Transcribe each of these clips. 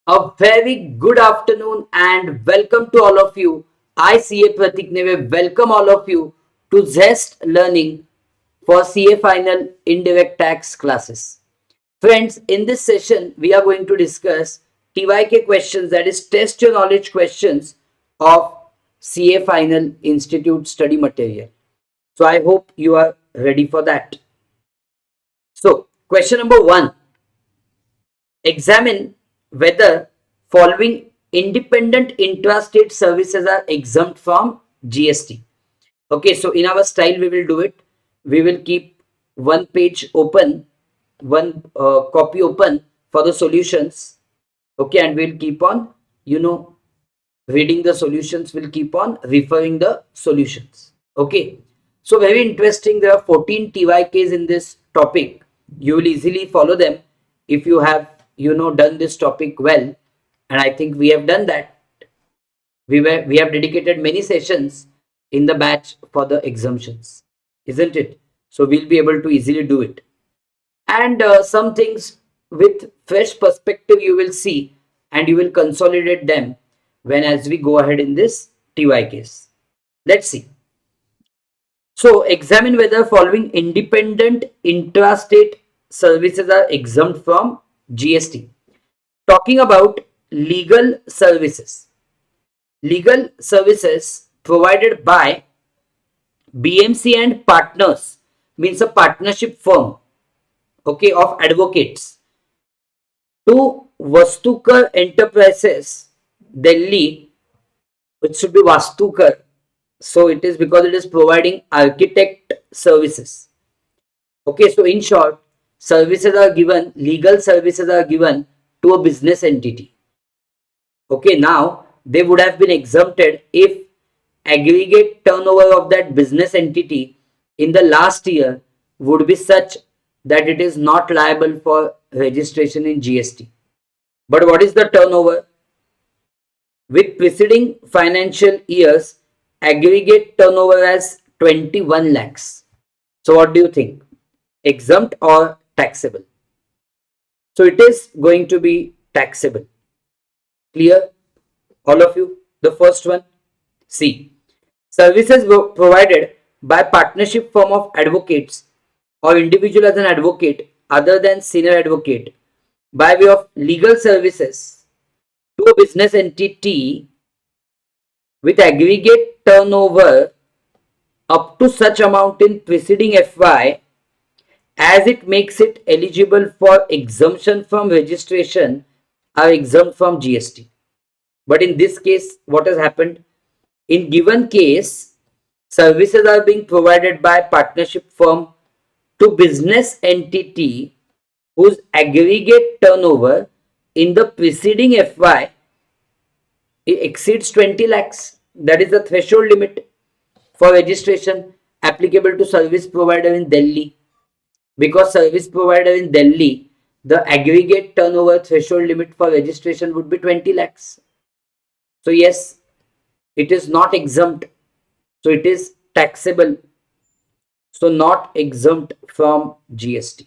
A very good afternoon and welcome to all of you. I CA Pratik Neve welcome all of you to Zest Learning for CA Final Indirect Tax classes. Friends, in this session we are going to discuss TYK questions, that is test your knowledge questions of CA Final Institute study material. So I hope you are ready for that. So question number 1. Examine whether following independent intrastate services are exempt from GST. Okay, so in our style we will do it. We will keep one page open, one copy open for the solutions. Okay, and we'll keep on, reading the solutions. We'll keep on referring the solutions. Okay, so very interesting. There are 14 TYKs in this topic. You will easily follow them if you have done this topic well, and I think we have done that. We have dedicated many sessions in the batch for the exemptions, isn't it? So we'll be able to easily do it, and some things with fresh perspective you will see, and you will consolidate them when as we go ahead in this TYKs. Let's see. So examine whether following independent intrastate services are exempt from GST. Talking about legal services. Legal services provided by BMC and partners means a partnership firm, okay, of advocates to Vastukar Enterprises, Delhi, which should be Vastukar. So it is because it is providing architect services. Okay, so in short, services are given, legal services are given to a business entity. Okay, now they would have been exempted if aggregate turnover of that business entity in the last year would be such that it is not liable for registration in GST. But what is the turnover? With preceding financial years, aggregate turnover as 21 lakhs. So what do you think? Exempt or taxable? So it is going to be taxable. Clear? All of you? The first one. C. Services were provided by partnership firm of advocates or individual as an advocate other than senior advocate by way of legal services to a business entity with aggregate turnover up to such amount in preceding FY as it makes it eligible for exemption from registration are exempt from GST. But in this case, what has happened? In given case, services are being provided by partnership firm to business entity whose aggregate turnover in the preceding FY exceeds 20 lakhs. That is the threshold limit for registration applicable to service provider in Delhi. Because service provider in Delhi, the aggregate turnover threshold limit for registration would be 20 lakhs. So yes, it is not exempt. So it is taxable. So not exempt from GST.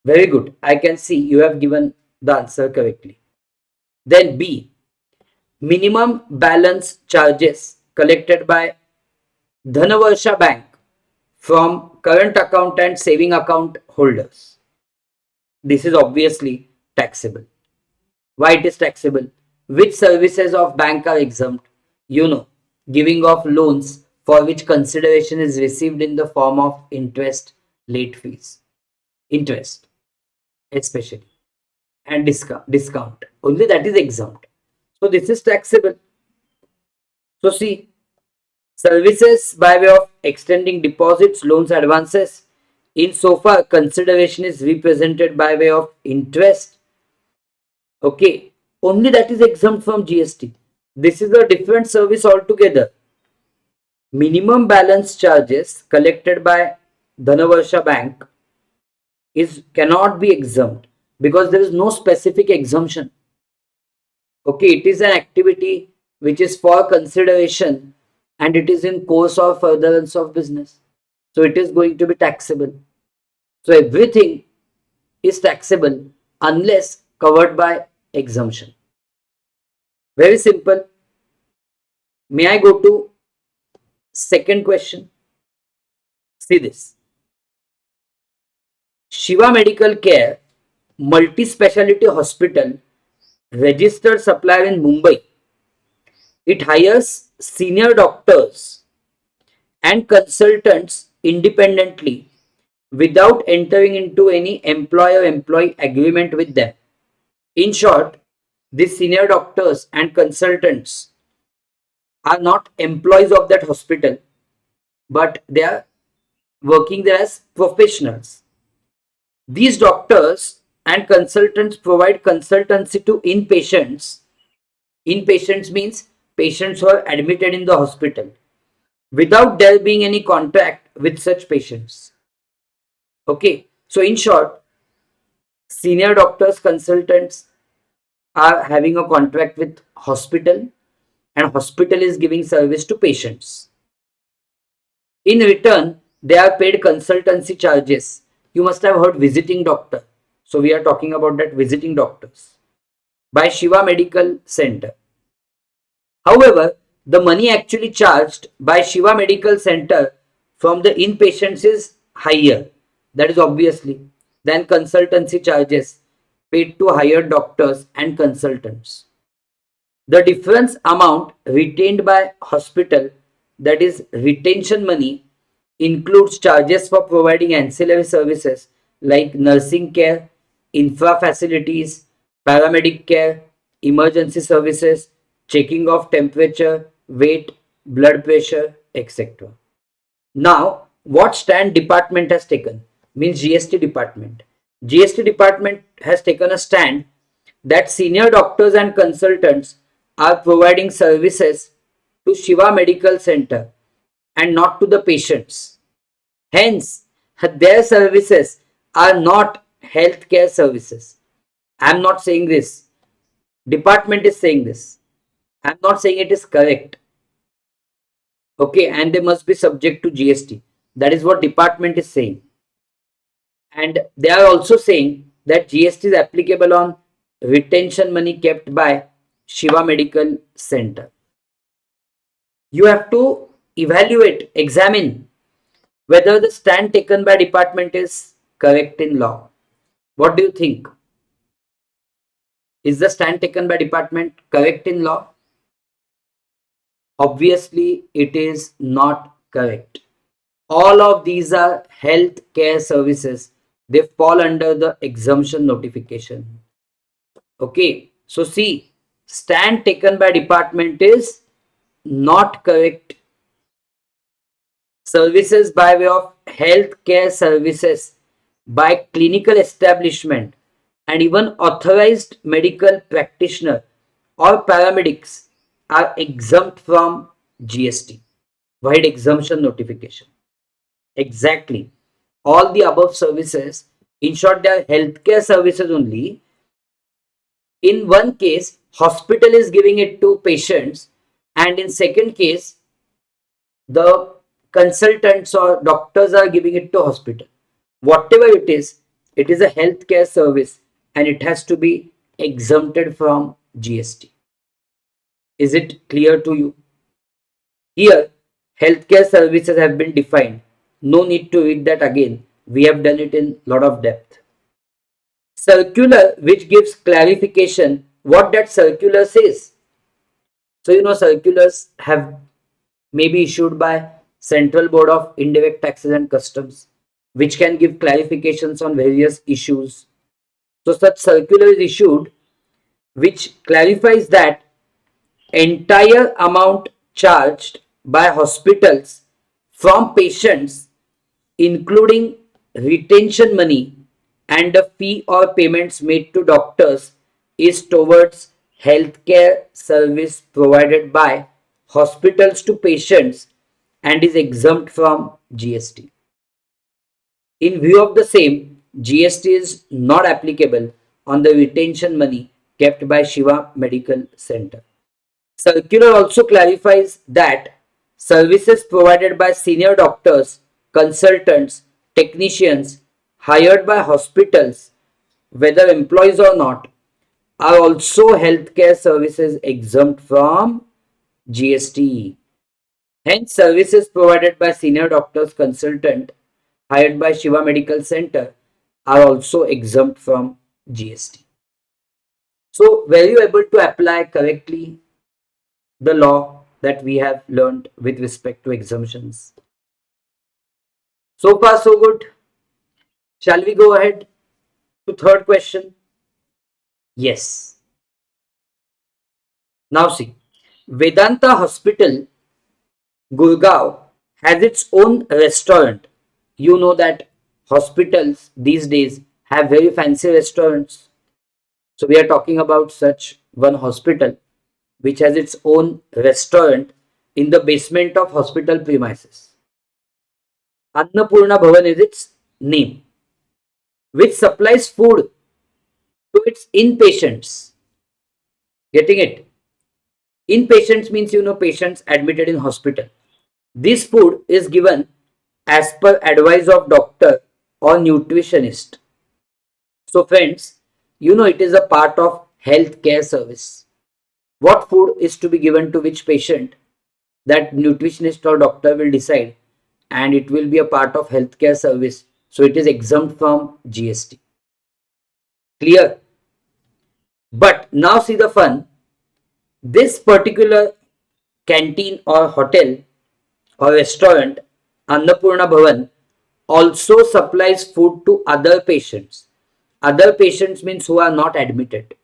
Very good. I can see you have given the answer correctly. Then B. Minimum balance charges collected by Dhanavarsha Bank from current account and saving account holders. This is obviously taxable. Why it is taxable? Which services of bank are exempt? Giving of loans for which consideration is received in the form of interest, late fees, interest especially, and discount. Only that is exempt. So this is taxable. So see, services by way of extending deposits, loans, advances, in so far consideration is represented by way of interest. Okay, only that is exempt from GST. This is a different service altogether. Minimum balance charges collected by Dhanavarsha Bank cannot be exempt because there is no specific exemption. Okay, it is an activity which is for consideration and it is in course of furtherance of business. So it is going to be taxable. So everything is taxable unless covered by exemption? Very simple. May I go to second question? See this. Shiva Medical Care multi-speciality hospital registered supplier in Mumbai. It hires senior doctors and consultants independently without entering into any employer-employee agreement with them. In short, these senior doctors and consultants are not employees of that hospital, but they are working there as professionals. These doctors and consultants provide consultancy to inpatients. Inpatients means patients who are admitted in the hospital without there being any contract with such patients. Okay, so in short, senior doctors, consultants are having a contract with hospital and hospital is giving service to patients. In return, they are paid consultancy charges. You must have heard visiting doctor. So we are talking about that visiting doctors by Shiva Medical Center. However, the money actually charged by Shiva Medical Center from the inpatients is higher. That is obviously than consultancy charges paid to hired doctors and consultants. The difference amount retained by hospital, that is retention money, includes charges for providing ancillary services like nursing care, infra facilities, paramedic care, emergency services, checking of temperature, weight, blood pressure, etc. Now, what stand department has taken? Means GST department. GST department has taken a stand that senior doctors and consultants are providing services to Shiva Medical Center and not to the patients. Hence, their services are not healthcare services. I am not saying this. Department is saying this. I am not saying it is correct. Okay, and they must be subject to GST. That is what department is saying. And they are also saying that GST is applicable on retention money kept by Shiva Medical Center. You have to evaluate, examine whether the stand taken by department is correct in law. What do you think? Is the stand taken by department correct in law? Obviously, it is not correct. All of these are health care services. They fall under the exemption notification. Okay, so see, stand taken by department is not correct. Services by way of healthcare services by clinical establishment and even authorized medical practitioner or paramedics are exempt from GST. Wide exemption notification. Exactly. All the above services, in short, they are healthcare services only. In one case, hospital is giving it to patients, and in second case, the consultants or doctors are giving it to hospital. Whatever it is a healthcare service and it has to be exempted from GST. Is it clear to you? Here, healthcare services have been defined. No need to read that again. We have done it in lot of depth. Circular which gives clarification what that circular says. So you know circulars have maybe issued by Central Board of Indirect Taxes and Customs, which can give clarifications on various issues. So such circular is issued which clarifies that entire amount charged by hospitals from patients, including retention money and the fee or payments made to doctors, is towards healthcare service provided by hospitals to patients and is exempt from GST. In view of the same, GST is not applicable on the retention money kept by Shiva Medical Center. Circular also clarifies that services provided by senior doctors, consultants, technicians hired by hospitals, whether employees or not, are also healthcare services exempt from GST. Hence, services provided by senior doctors consultant hired by Shiva Medical Center are also exempt from GST. So, were you able to apply correctly the law that we have learned with respect to exemptions? So far, so good. Shall we go ahead to third question? Yes. Now see, Vedanta Hospital, Gurgaon has its own restaurant. You know that hospitals these days have very fancy restaurants. So we are talking about such one hospital which has its own restaurant in the basement of hospital premises. Annapurna Bhavan is its name, which supplies food to its inpatients. Getting it? Inpatients means patients admitted in hospital. This food is given as per advice of doctor or nutritionist. So friends, it is a part of healthcare service. What food is to be given to which patient, that nutritionist or doctor will decide, and it will be a part of healthcare service. So it is exempt from GST. Clear? But now see the fun. This particular canteen or hotel or restaurant, Annapurna Bhavan, also supplies food to other patients. Other patients means who are not admitted.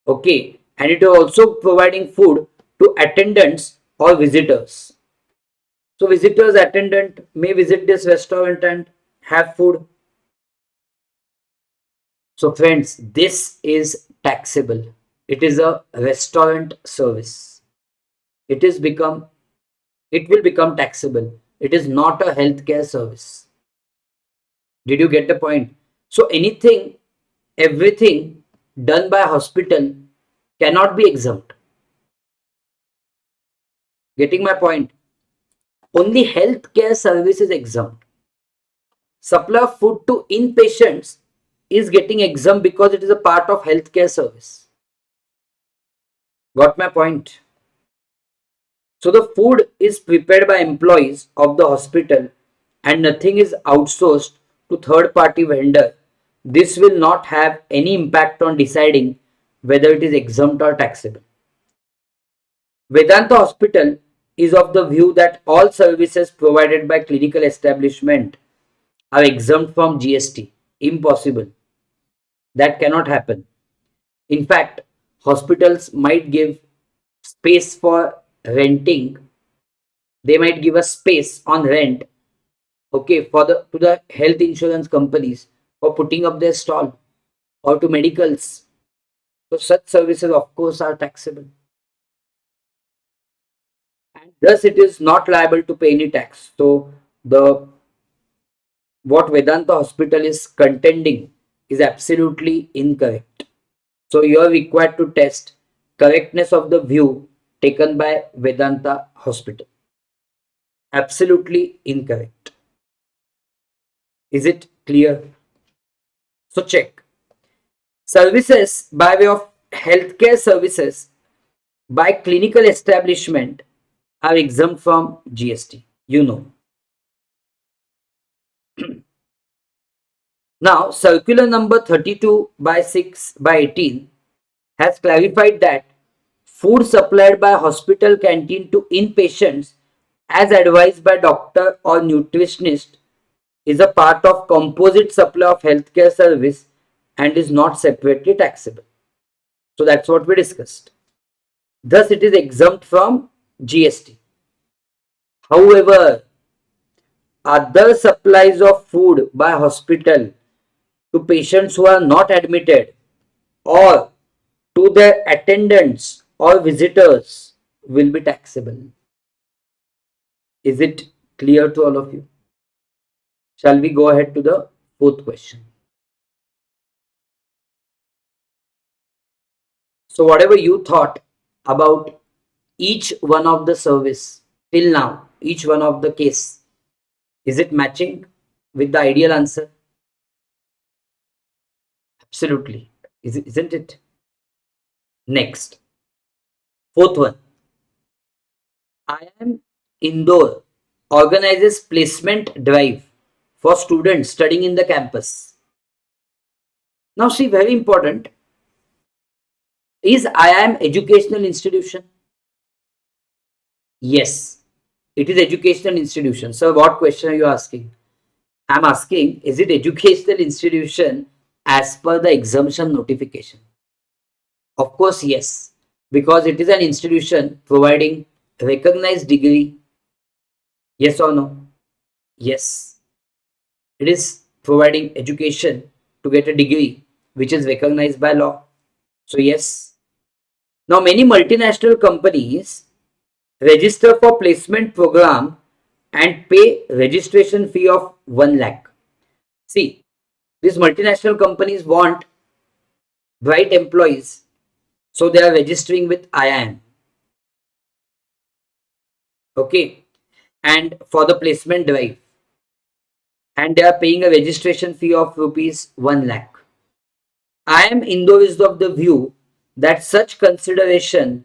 Okay. And it is also providing food to attendants or visitors. So visitors, attendant may visit this restaurant and have food. So friends, this is taxable. It is a restaurant service. It is become it will become taxable. It is not a healthcare service. Did you get the point? So anything, everything done by a hospital cannot be exempt. Getting my point? Only healthcare service is exempt. Supply of food to inpatients is getting exempt because it is a part of healthcare service. Got my point? So the food is prepared by employees of the hospital and nothing is outsourced to third party vendor. This will not have any impact on deciding whether it is exempt or taxable. Vedanta Hospital is of the view that all services provided by clinical establishment are exempt from GST. Impossible. That cannot happen. In fact, hospitals might give space for renting. They might give a space on rent, okay, for the to the health insurance companies for putting up their stall, or to medicals. So such services of course are taxable, and thus it is not liable to pay any tax. So the what Vedanta Hospital is contending is absolutely incorrect. So you are required to test correctness of the view taken by Vedanta Hospital. Absolutely incorrect. Is it clear? So check. Services by way of healthcare services by clinical establishment are exempt from GST. You know. Now, circular number 32 by 6 by 18 has clarified that food supplied by hospital canteen to inpatients as advised by doctor or nutritionist is a part of composite supply of healthcare service and is not separately taxable. So that's what we discussed. Thus, it is exempt from GST. However, other supplies of food by hospital to patients who are not admitted or to their attendants or visitors will be taxable. Is it clear to all of you? Shall we go ahead to the fourth question? So whatever you thought about each one of the service till now, each one of the case, is it matching with the ideal answer? Absolutely. Isn't it? Next, fourth one, IIM Indore organizes placement drive for students studying in the campus. Now see, very important, is IIM educational institution? Yes, it is educational institution. So what question are you asking? I'm asking, is it educational institution as per the exemption notification? Of course, yes, because it is an institution providing recognized degree. Yes or no? Yes, it is providing education to get a degree which is recognized by law. So yes. Now many multinational companies register for placement program and pay registration fee of 1 lakh. See, these multinational companies want bright employees, so they are registering with IIM. Okay, and for the placement drive, and they are paying a registration fee of rupees 1 lakh. IIM Indo is of the view that such consideration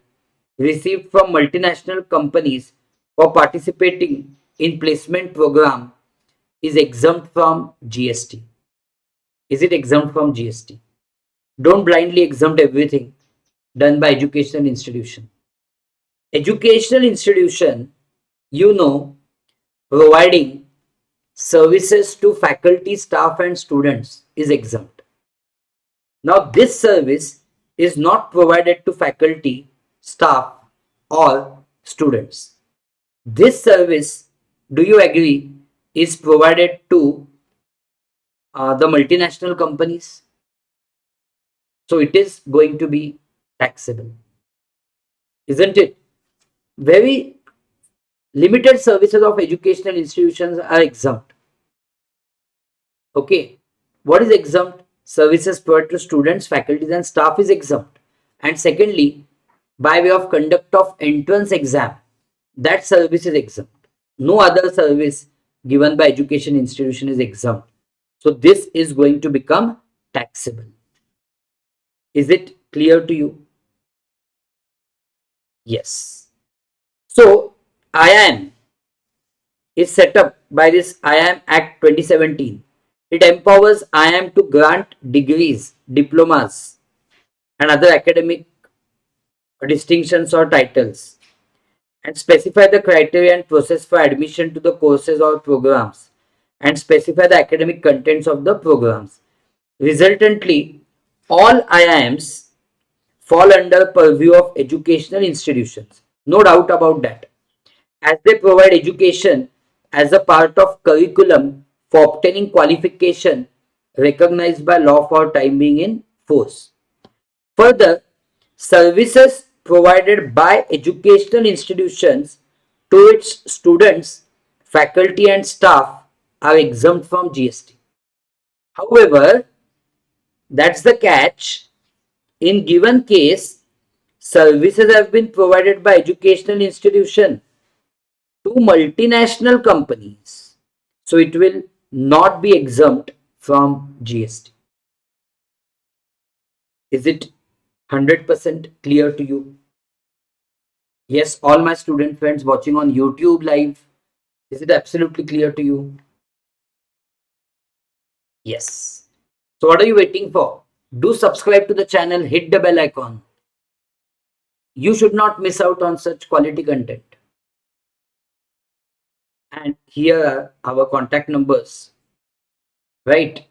received from multinational companies for participating in placement program is exempt from GST. Is it exempt from GST? Don't blindly exempt everything done by educational institution. Educational institution, providing services to faculty, staff and students is exempt. Now this service is not provided to faculty, staff or students. This service, do you agree, is provided to the multinational companies? So it is going to be taxable, isn't it? Very limited services of educational institutions are exempt. Okay, what is exempt? Services provided to students, faculties and staff is exempt. And secondly, by way of conduct of entrance exam, that service is exempt. No other service given by education institution is exempt. So this is going to become taxable. Is it clear to you? Yes. So IIM is set up by this IIM Act 2017. It empowers IIM to grant degrees, diplomas, and other academic distinctions or titles, and specify the criteria and process for admission to the courses or programs, and specify the academic contents of the programs. Resultantly, all IIMs fall under purview of educational institutions. No doubt about that, as they provide education as a part of curriculum for obtaining qualification recognized by law for time being in force. Further, services provided by educational institutions to its students, faculty and staff are exempt from GST. However, that's the catch. In given case, services have been provided by educational institution to multinational companies. So it will not be exempt from GST. Is it 100% clear to you? Yes, all my student friends watching on YouTube live, is it absolutely clear to you? Yes. So what are you waiting for? Do subscribe to the channel, hit the bell icon. You should not miss out on such quality content. And here are our contact numbers, right?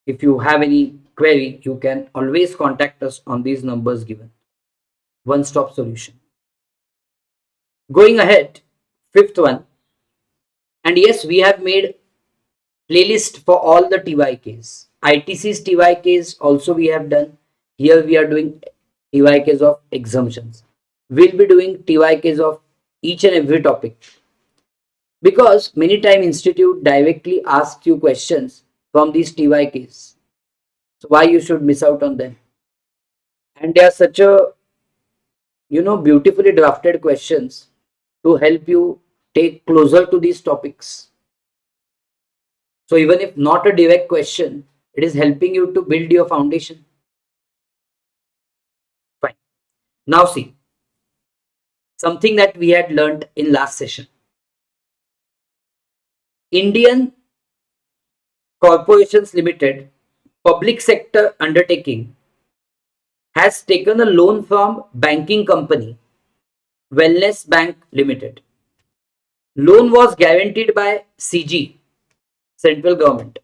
If you have any query, you can always contact us on these numbers given. One-stop solution. Going ahead, fifth one. And yes, we have made playlist for all the TYKs. ITC's TYKs also we have done. Here we are doing TYKs of exemptions. We'll be doing TYKs of each and every topic. Because many time institute directly asks you questions from these TYKs. So why you should miss out on them? And they are such a beautifully drafted questions to help you take closer to these topics. So even if not a direct question, it is helping you to build your foundation. Now see, something that we had learned in last session. Indian Corporations Limited, public sector undertaking, has taken a loan from banking company Wellness Bank Limited. Loan was guaranteed by CG, central government.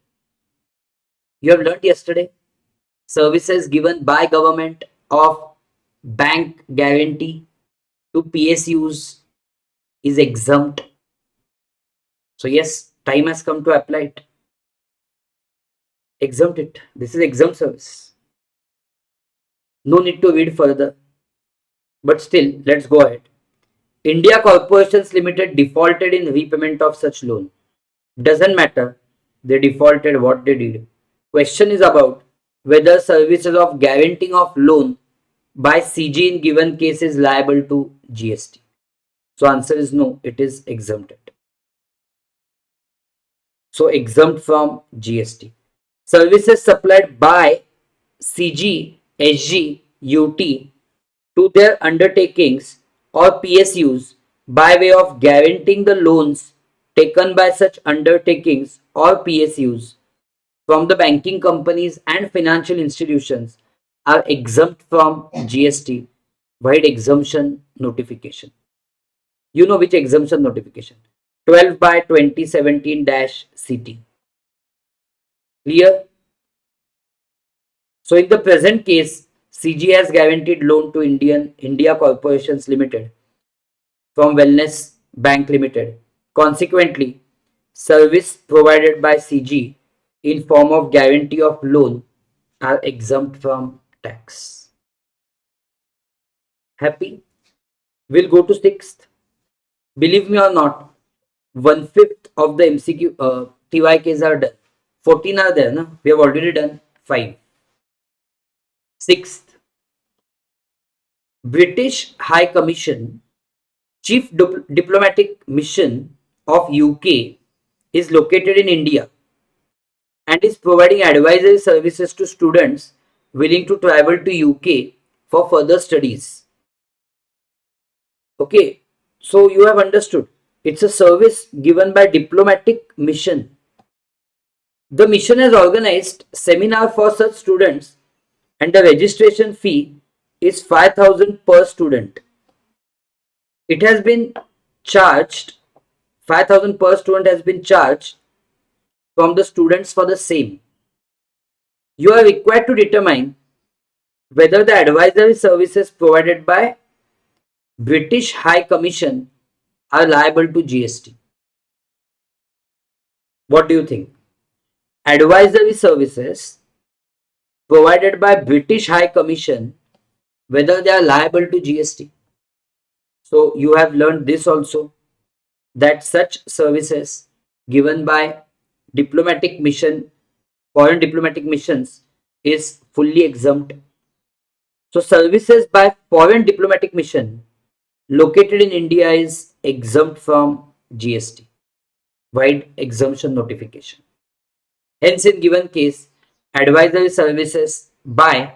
You have learned yesterday. Services given by government of bank guarantee to PSUs is exempt. So yes, time has come to apply it. Exempt it. This is exempt service. No need to read further. But still, let's go ahead. India Corporations Limited defaulted in repayment of such loan. Doesn't matter. They defaulted what they did. Question is about whether services of guaranteeing of loan by CG in given case is liable to GST. So answer is no, it is exempted. So exempt from GST. Services supplied by CG, SG, UT to their undertakings or PSUs by way of guaranteeing the loans taken by such undertakings or PSUs from the banking companies and financial institutions are exempt from GST void exemption notification. You know which exemption notification? 12 by 2017-CT. Clear? So in the present case, CG has guaranteed loan to India Corporations Limited from Wellness Bank Limited. Consequently, service provided by CG in form of guarantee of loan are exempt from tax. Happy? We'll go to sixth. Believe me or not, 1/5 of the MCQ TYKs are done. 14 are there, no? We have already done 5. Sixth, British High Commission Chief Diplomatic Mission of UK is located in India and is providing advisory services to students willing to travel to UK for further studies. Okay, so you have understood. It's a service given by diplomatic mission. The mission has organized seminar for such students and the registration fee is 5,000 per student. It has been charged 5,000 per student has been charged from the students for the same. You are required to determine whether the advisory services provided by British High Commission are liable to GST. What do you think? Advisory services provided by British High Commission, whether they are liable to GST. So you have learned this also, that such services given by diplomatic mission, foreign diplomatic missions is fully exempt. So services by foreign diplomatic mission located in India is exempt from GST, wide exemption notification. Hence, in given case, advisory services by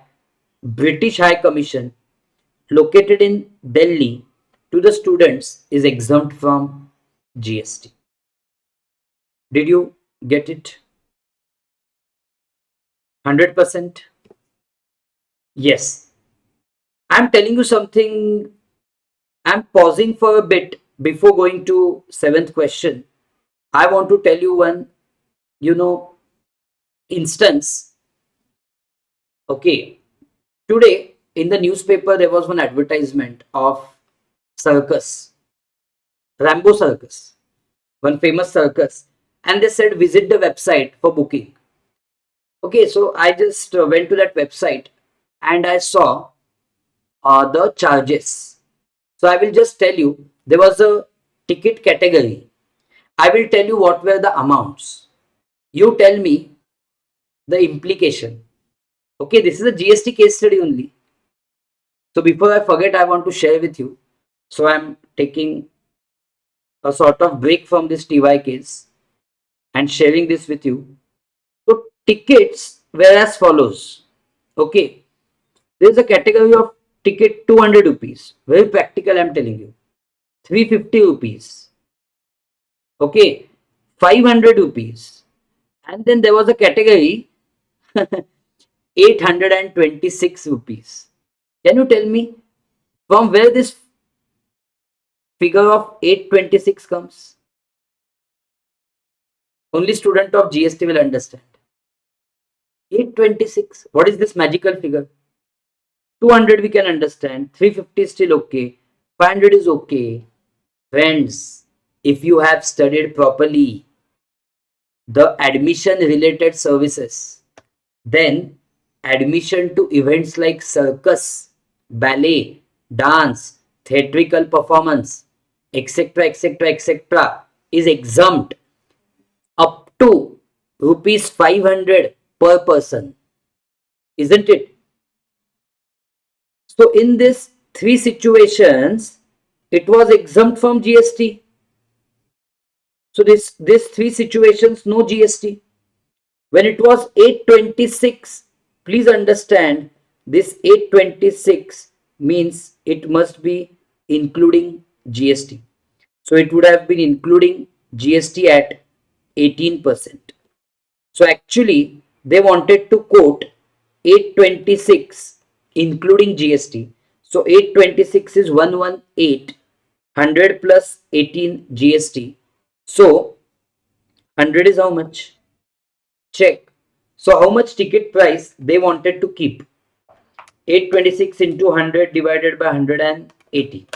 British High Commission located in Delhi to the students is exempt from GST. Did you get it? 100%? Yes. I'm telling you something. I'm pausing for a bit before going to seventh question. I want to tell you one, you know, instance. Okay, today in the newspaper there was one advertisement of circus, Rambo Circus, one famous circus, and they said visit the website for booking. Okay, so I just went to that website and I saw the charges. So I will just tell you there was a ticket category. I will tell you what were the amounts. You tell me the implication. Okay, this is a GST case study only. So before I forget, I want to share with you. So I'm taking a sort of break from this TY case and sharing this with you. So tickets were as follows. Okay, there is a category of ticket 200 rupees. Very practical, I'm telling you. 350 rupees. Okay, 500 rupees. And then there was a category 826 rupees. Can you tell me from where this figure of 826 comes? Only student of GST will understand. 826. What is this magical figure? 200 we can understand. 350 is still okay. 500 is okay. Friends, if you have studied properly the admission related services, then admission to events like circus, ballet, dance, theatrical performance, etc., etc., etc., is exempt up to rupees 500 per person, isn't it? So in this three situations, it was exempt from GST. So this three situations, no GST. When it was 826, please understand this 826 means it must be including GST. So it would have been including GST at 18%. So actually they wanted to quote 826 including GST. So 826 is 118, 100 plus 18 GST. So 100 is how much? Check. So how much ticket price they wanted to keep? 826 into 100 divided by 180.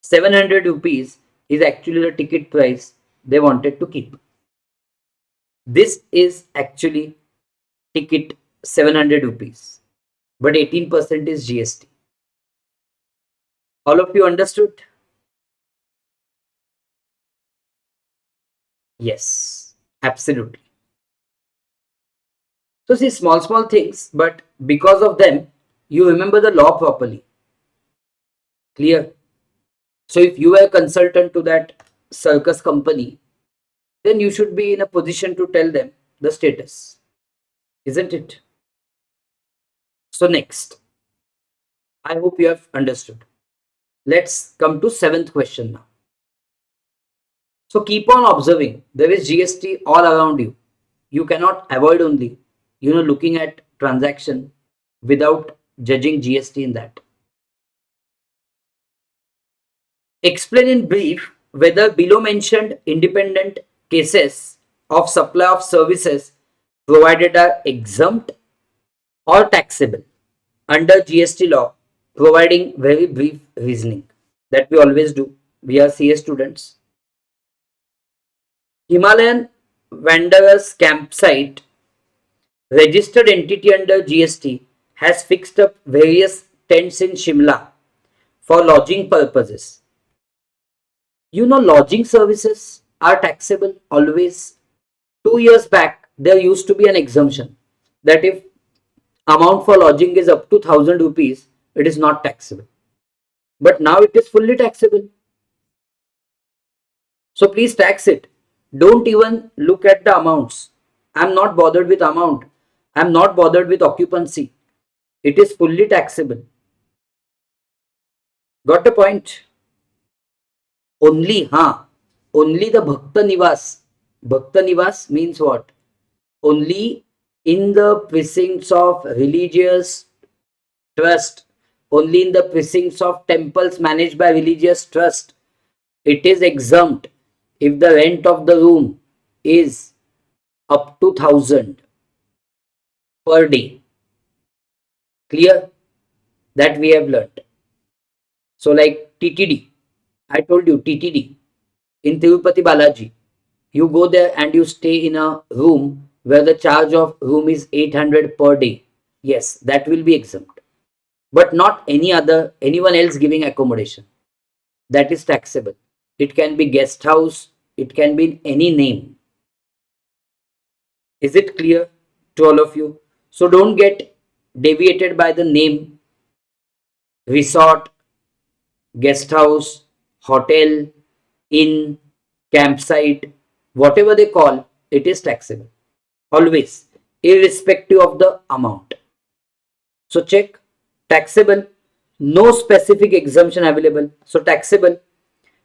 700 rupees is actually the ticket price they wanted to keep. This is actually ticket 700 rupees, but 18% is GST. All of you understood? Yes, absolutely. So see, small things, but because of them, you remember the law properly. Clear? So if you were a consultant to that circus company, then you should be in a position to tell them the status, isn't it? So next, I hope you have understood. Let's come to seventh question now. So keep on observing. There is GST all around you. You cannot avoid only, looking at transaction without judging GST in that. Explain in brief whether below mentioned independent cases of supply of services provided are exempt or taxable under GST law, providing very brief reasoning that we always do. We are CS students. Himalayan Wanderers campsite registered entity under GST has fixed up various tents in Shimla for lodging purposes. Lodging services are taxable always. 2 years back, there used to be an exemption that if amount for lodging is up to 1000 rupees, it is not taxable. But now it is fully taxable. So please tax it. Don't even look at the amounts. I'm not bothered with amount. I'm not bothered with occupancy. It is fully taxable. Got the point? Only the Bhakta Nivas. Bhakta Nivas means what? Only in the precincts of religious trust, only in the precincts of temples managed by religious trust, it is exempt if the rent of the room is up to 1000 per day. Clear? That we have learnt. So like TTD, I told you TTD in Tirupati Balaji, you go there and you stay in a room where the charge of room is 800 per day. Yes, that will be exempt, but not anyone else giving accommodation. That is taxable. It can be guest house, it can be in any name. Is it clear to all of you? So don't get deviated by the name. Resort, guest house, hotel, inn, campsite, whatever they call, it is taxable. Always, irrespective of the amount. So check taxable. No specific exemption available. So taxable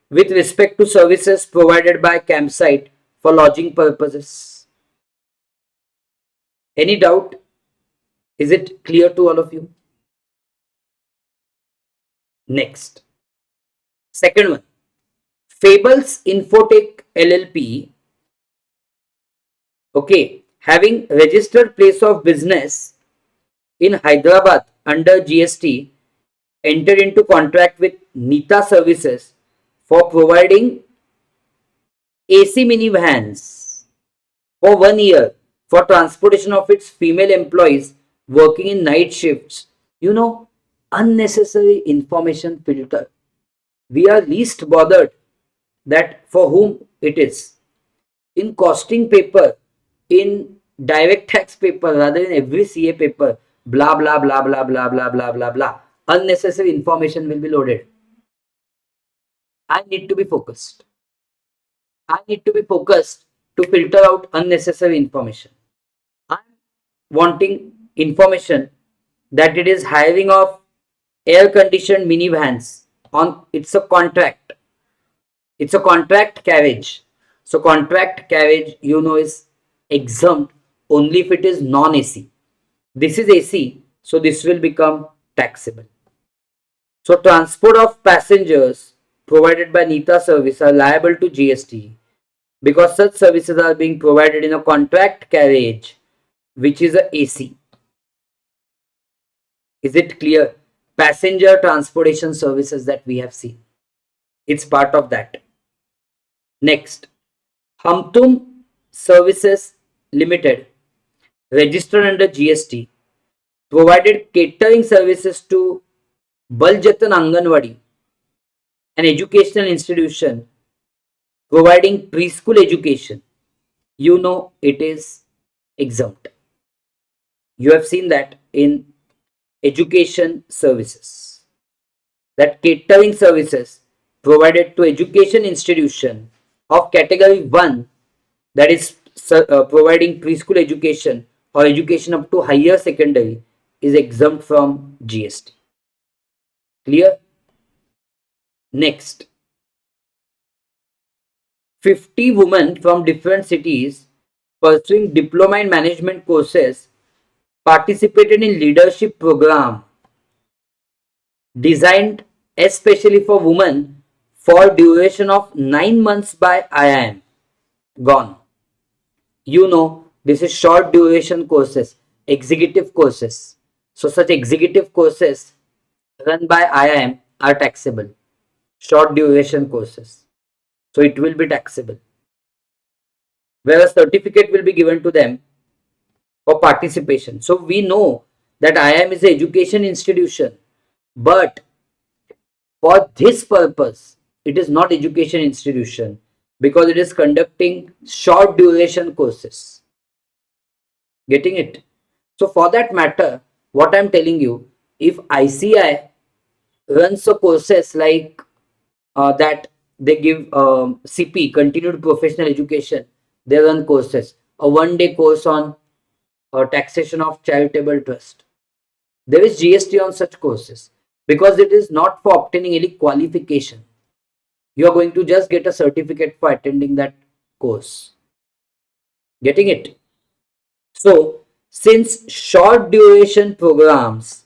with respect to services provided by campsite for lodging purposes. Any doubt? Is it clear to all of you? Next. Second one. Fables Infotech LLP, okay, having registered place of business in Hyderabad under GST, entered into contract with Nita Services for providing AC minivans for 1 year for transportation of its female employees working in night shifts. You know, unnecessary information filter. We are least bothered that for whom it is. In costing paper, in direct tax paper, rather in every CA paper, blah blah blah blah blah blah blah blah blah. Unnecessary information will be loaded. I need to be focused. I need to be focused to filter out unnecessary information. I'm wanting information that it is hiring of air conditioned minivans on it's a contract. It's a contract carriage. So contract carriage, you know, is exempt only if it is non-AC. This is AC, so this will become taxable. So transport of passengers provided by Nita service are liable to GST because such services are being provided in a contract carriage, which is a AC. Is it clear? Passenger transportation services that we have seen. It's part of that. Next, Hamtum Services Limited, registered under GST, provided catering services to Baljatan Anganwadi, an educational institution providing preschool education. You know it is exempt. You have seen that in education services. That catering services provided to education institution of category 1, that is providing preschool education or education up to higher secondary, is exempt from GST. Clear? Next, 50 women from different cities pursuing diploma in management courses participated in leadership program designed especially for women for duration of 9 months by IIM. Gone. You know, this is short duration courses, executive courses. So such executive courses run by IIM are taxable. Short duration courses. So it will be taxable. Where a certificate will be given to them for participation. So we know that IIM is an education institution, but for this purpose, it is not education institution because it is conducting short duration courses. Getting it? So for that matter, what I'm telling you, if ICI runs a courses like that, they give CP, continued professional education, they run courses, a 1 day course on taxation of charitable trust. There is GST on such courses because it is not for obtaining any qualification. You are going to just get a certificate for attending that course. Getting it? So, since short duration programs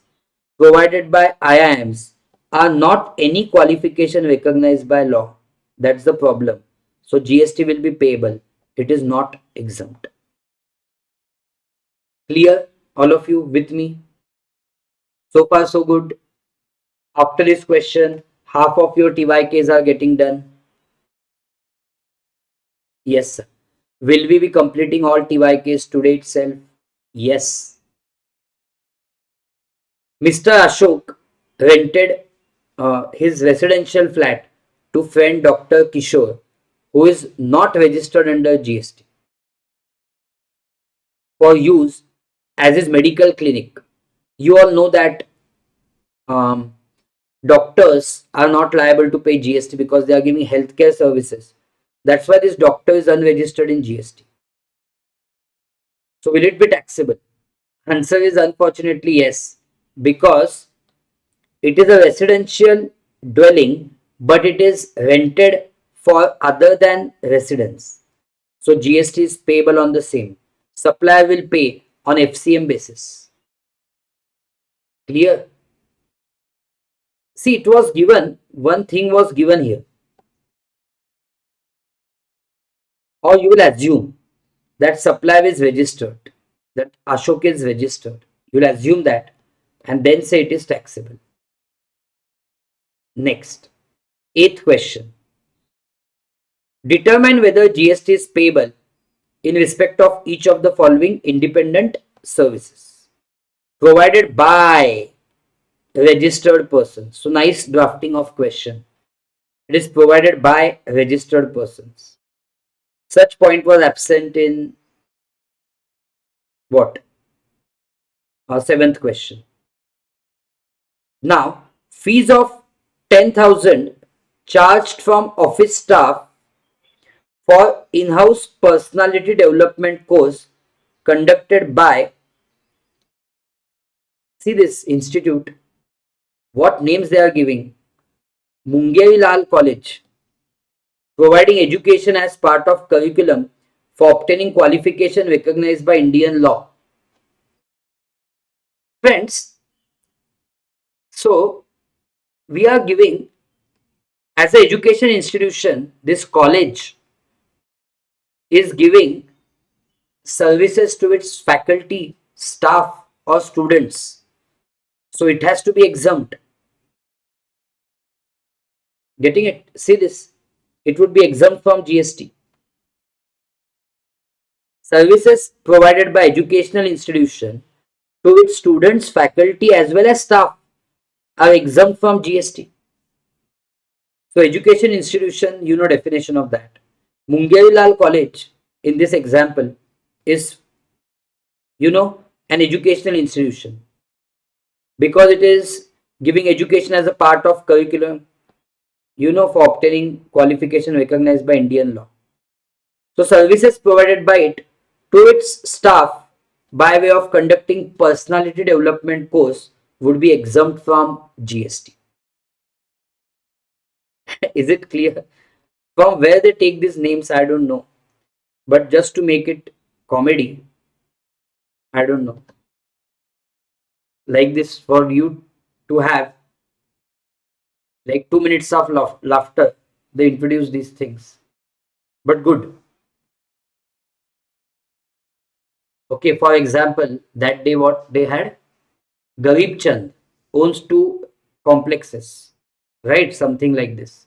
provided by IIMs are not any qualification recognized by law, that's the problem. So, GST will be payable. It is not exempt. Clear? All of you with me? So far, so good. After this question, half of your TYKs are getting done. Yes, sir. Will we be completing all TYKs today itself? Yes. Mr. Ashok rented his residential flat to friend Dr. Kishore, who is not registered under GST, for use as his medical clinic. You all know that um, doctors are not liable to pay GST because they are giving healthcare services. That's why this doctor is unregistered in GST. So will it be taxable? Answer is unfortunately yes, because it is a residential dwelling, but it is rented for other than residents. So GST is payable on the same. Supplier will pay on FCM basis. Clear? See, it was given, one thing was given here. Or you will assume that supplier is registered, that Ashok is registered. You will assume that and then say it is taxable. Next, eighth question. Determine whether GST is payable in respect of each of the following independent services provided by registered persons. So nice drafting of question. It is provided by registered persons. Such point was absent in what? Our seventh question. Now, fees of 10,000 charged from office staff for in-house personality development course conducted by, see this institute, what names they are giving. Lal College, providing education as part of curriculum for obtaining qualification recognized by Indian law. Friends, so we are giving as an education institution, this college is giving services to its faculty, staff or students. So it has to be exempt. Getting it? See this. It would be exempt from GST. Services provided by educational institution to its students, faculty as well as staff are exempt from GST. So education institution, you know definition of that. Lal College in this example is, you know, an educational institution because it is giving education as a part of curriculum, you know, for obtaining qualification recognized by Indian law. So services provided by it to its staff by way of conducting personality development course would be exempt from GST. Is it clear? From where they take these names, I don't know. But just to make it comedy, I don't know. Like this for you to have like 2 minutes of laughter, they introduce these things. But good. Okay, for example, that day what they had? Garib Chand owns two complexes, right? Something like this.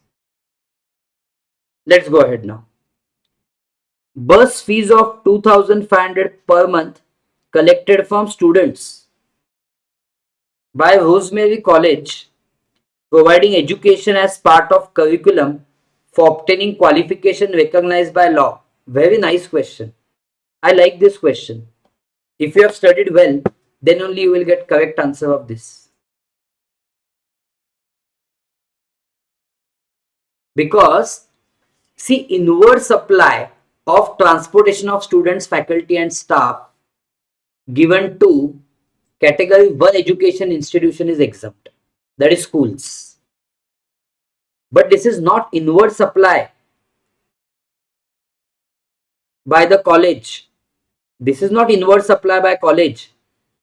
Let's go ahead now. Bus fees of 2,500 per month collected from students by Rosemary College, providing education as part of curriculum for obtaining qualification recognized by law. Very nice question. I like this question. If you have studied well, then only you will get correct answer of this. Because see, inward supply of transportation of students, faculty and staff given to category 1 education institution is exempt, that is schools. But this is not inward supply by the college. This is not inward supply by college.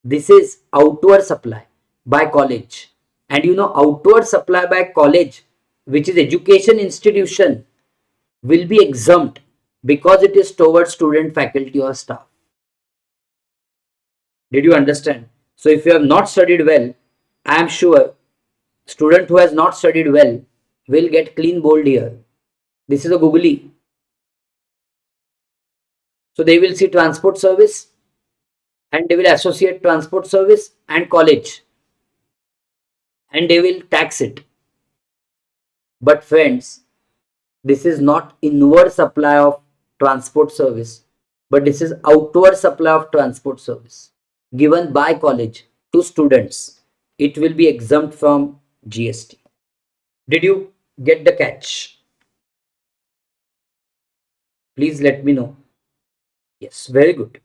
This is outward supply by college. And you know, outward supply by college, which is education institution, will be exempt because it is towards student, faculty or staff. Did you understand? So if you have not studied well, I am sure student who has not studied well will get clean bold here. This is a googly. So they will see transport service and they will associate transport service and college and they will tax it. But friends, this is not inward supply of transport service, but this is outward supply of transport service given by college to students. It will be exempt from GST. Did you get the catch? Please let me know. Yes, very good.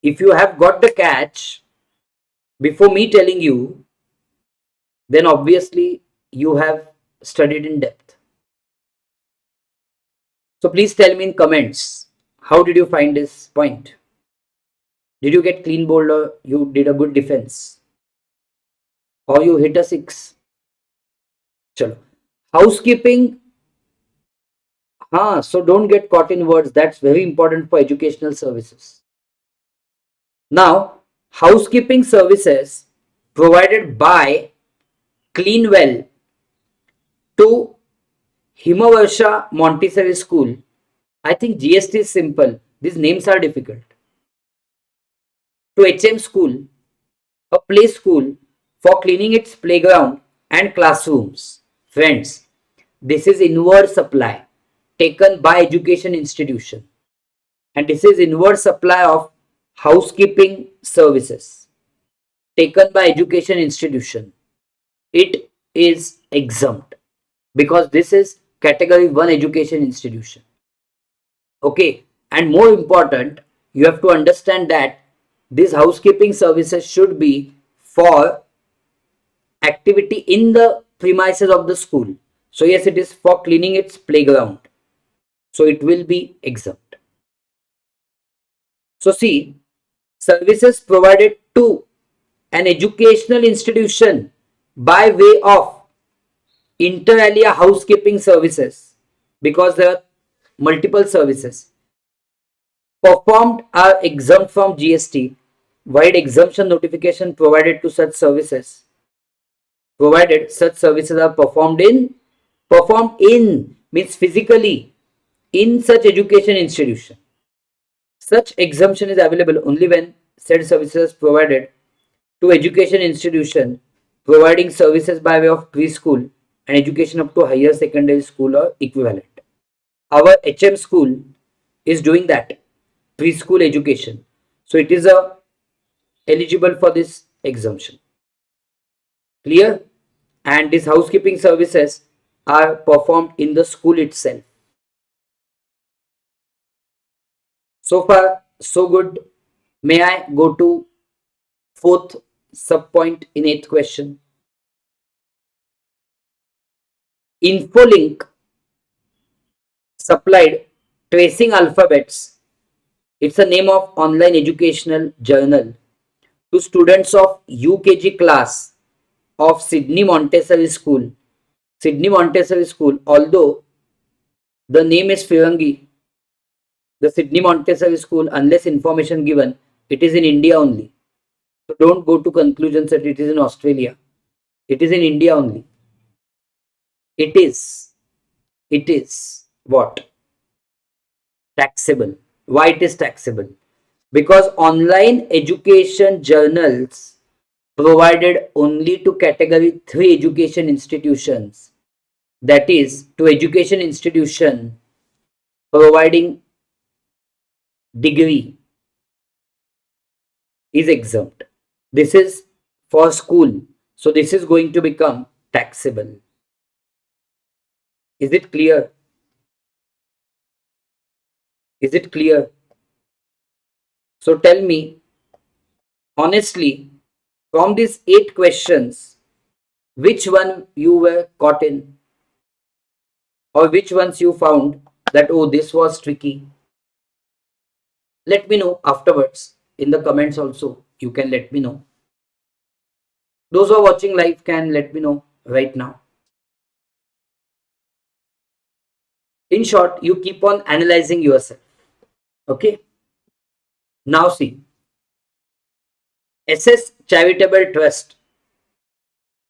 If you have got the catch, before me telling you, then obviously you have studied in depth. So please tell me in comments, how did you find this point? Did you get clean bowled, or you did a good defense, or you hit a six? Chalo. Housekeeping. So don't get caught in words. That's very important for educational services. Now, housekeeping services provided by Cleanwell to Himavarsha Montessori School. I think GST is simple. These names are difficult. To HM School, a play school for cleaning its playground and classrooms. Friends, this is inward supply taken by education institution, and this is inward supply of housekeeping services taken by education institution. It is exempt because this is category 1 education institution. Okay, and more important, you have to understand that these housekeeping services should be for activity in the premises of the school. So yes, it is for cleaning its playground, so it will be exempt. So see, services provided to an educational institution by way of inter alia housekeeping services, because there are multiple services performed are exempt from GST. Wide exemption notification provided to such services, provided such services are performed in means physically in such education institution. Such exemption is available only when said services provided to education institution providing services by way of preschool and education up to higher secondary school or equivalent. Our HM school is doing that, preschool education. So it is eligible for this exemption. Clear? And these housekeeping services are performed in the school itself. So far, so good. May I go to fourth subpoint in eighth question? Infolink supplied tracing alphabets. It's a name of online educational journal to students of UKG class of Sydney Montessori School. Sydney Montessori School, although the name is Firangi, the Sydney Montessori School, unless information given, it is in India only. So don't go to conclusions that it is in Australia. It is in India only. It is. It is what? Taxable. Why it is taxable? Because online education journals provided only to category 3 education institutions, that is to education institution providing degree, is exempt. This is for school, so this is going to become taxable. Is it clear? Is it clear? So tell me honestly, from these 8 questions, which one you were caught in, or which ones you found that, oh, this was tricky? Let me know afterwards in the comments also. You can let me know. Those who are watching live can let me know right now. In short, you keep on analyzing yourself. Okay. Now see, SS Charitable Trust,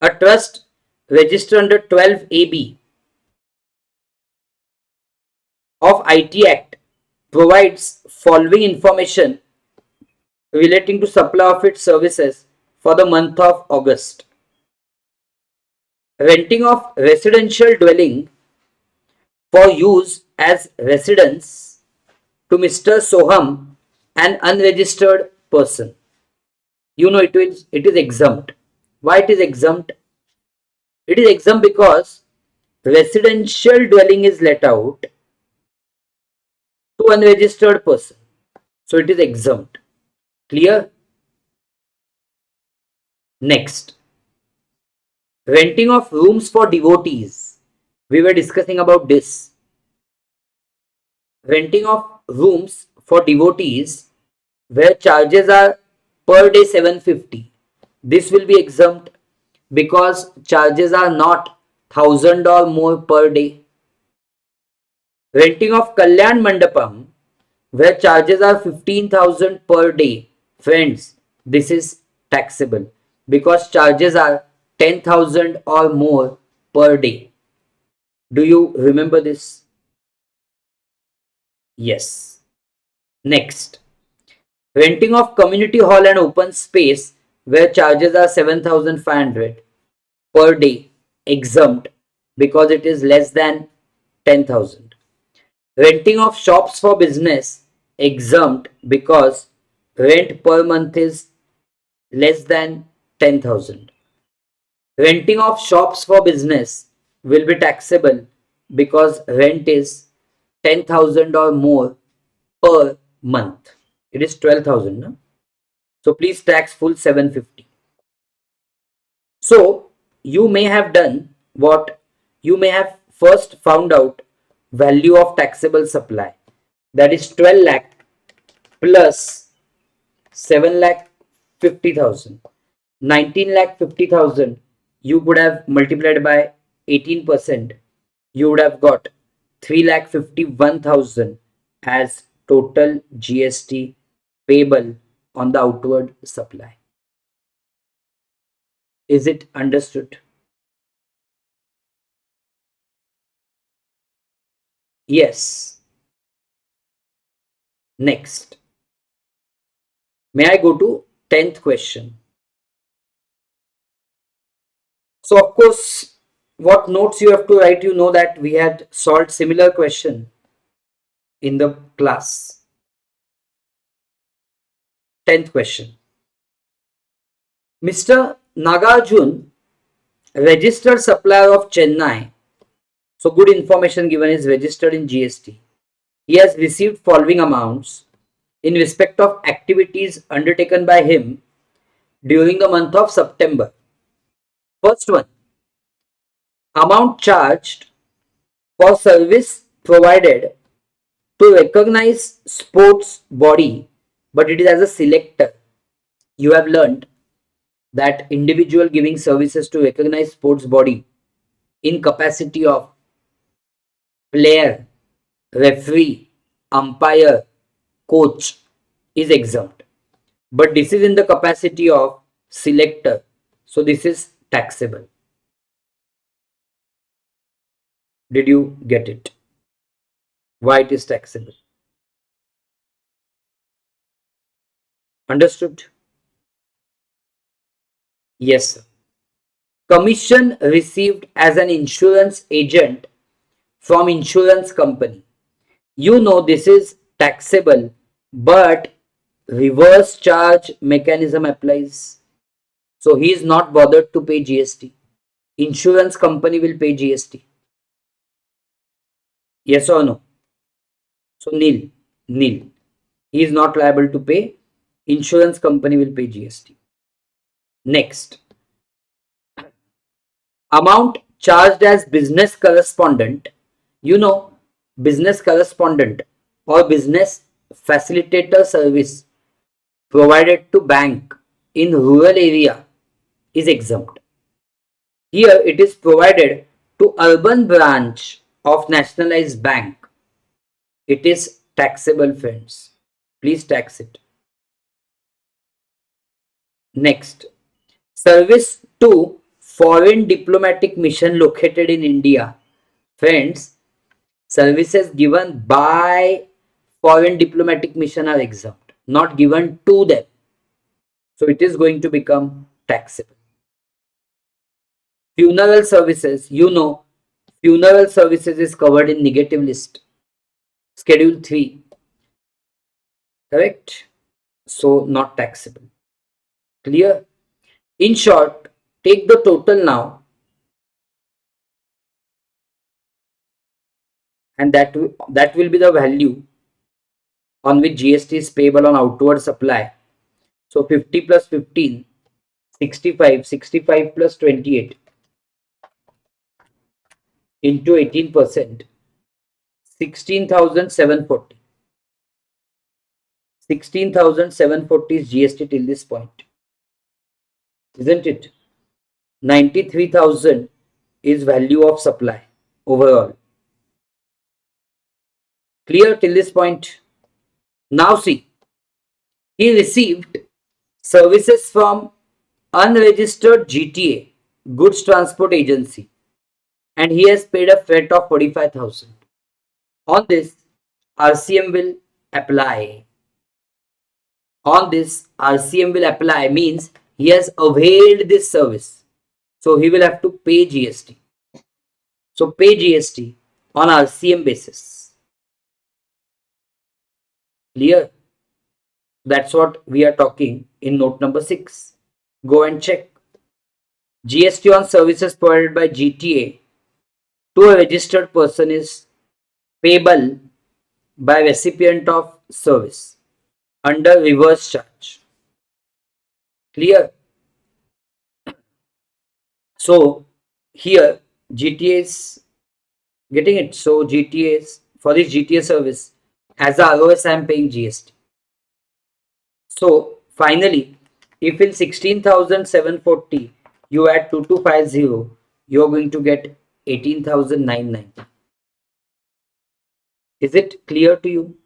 a trust registered under 12AB of IT Act, provides following information relating to supply of its services for the month of August. Renting of residential dwelling for use as residence to Mr. Soham, an unregistered person. You know it is exempt. Why it is exempt? It is exempt because residential dwelling is let out to unregistered person. So it is exempt. Clear? Next. Renting of rooms for devotees. We were discussing about this. Renting of rooms for devotees where charges are per day 750. This will be exempt because charges are not 1000 or more per day. Renting of Kalyan Mandapam where charges are 15,000 per day. Friends, this is taxable because charges are 10,000 or more per day. Do you remember this? Yes. Next, renting of community hall and open space where charges are 7,500 per day, exempt because it is less than 10,000. Renting of shops for business, exempt because rent per month is less than 10,000. Renting of shops for business will be taxable because rent is 10,000 or more per month. It is 12,000. No? So please tax full 750. So you may have done what you may have first found out value of taxable supply, that is 12 lakh plus 7 lakh 50,000. 19 lakh 50,000 you could have multiplied by 18%. You would have got 3 lakh 51,000 as total GST payable on the outward supply. Is it understood? Yes. Next. May I go to 10th question? So of course, what notes you have to write, you know that we had solved similar question in the class. 10th question. Mr. Nagarjun, registered supplier of Chennai. So good information given is registered in GST. He has received following amounts in respect of activities undertaken by him during the month of September. First one, amount charged for service provided to recognize sports body, but it is as a selector. You have learned that individual giving services to recognize sports body in capacity of player, referee, umpire, coach is exempt. But this is in the capacity of selector. So this is taxable. Did you get it? Why it is taxable? Understood? Yes, sir. Commission received as an insurance agent from insurance company. You know this is taxable, but reverse charge mechanism applies. So he is not bothered to pay GST. Insurance company will pay GST. Yes or no? So nil, nil. He is not liable to pay. Insurance company will pay GST. Next, amount charged as business correspondent. You know, business correspondent or business facilitator service provided to bank in rural area is exempt. Here it is provided to urban branch of nationalized bank. It is taxable, friends. Please tax it. Next, service to foreign diplomatic mission located in India. Friends, services given by foreign diplomatic mission are exempt, not given to them. So it is going to become taxable. Funeral services, you know, funeral services is covered in negative list. Schedule 3, correct? So not taxable. Clear? In short, take the total now, and that will be the value on which GST is payable on outward supply. So 50 plus 15, 65, 65 plus 28. into 18%, 16,740. 16,740 is GST till this point, isn't it? 93,000 is value of supply overall. Clear till this point? Now see, he received services from unregistered GTA, Goods Transport Agency, and he has paid a freight of 45,000. On this, RCM will apply. On this, RCM will apply means he has availed this service. So he will have to pay GST. So pay GST on RCM basis. Clear? That's what we are talking in note number 6. Go and check. GST on services provided by GTA to a registered person is payable by recipient of service under reverse charge. Clear? So here GTA is getting it. So GTA is for this GTA service as a ROS I am paying GST. So finally, if in 16,740 you add 2250, you are going to get 18,990. Is it clear to you?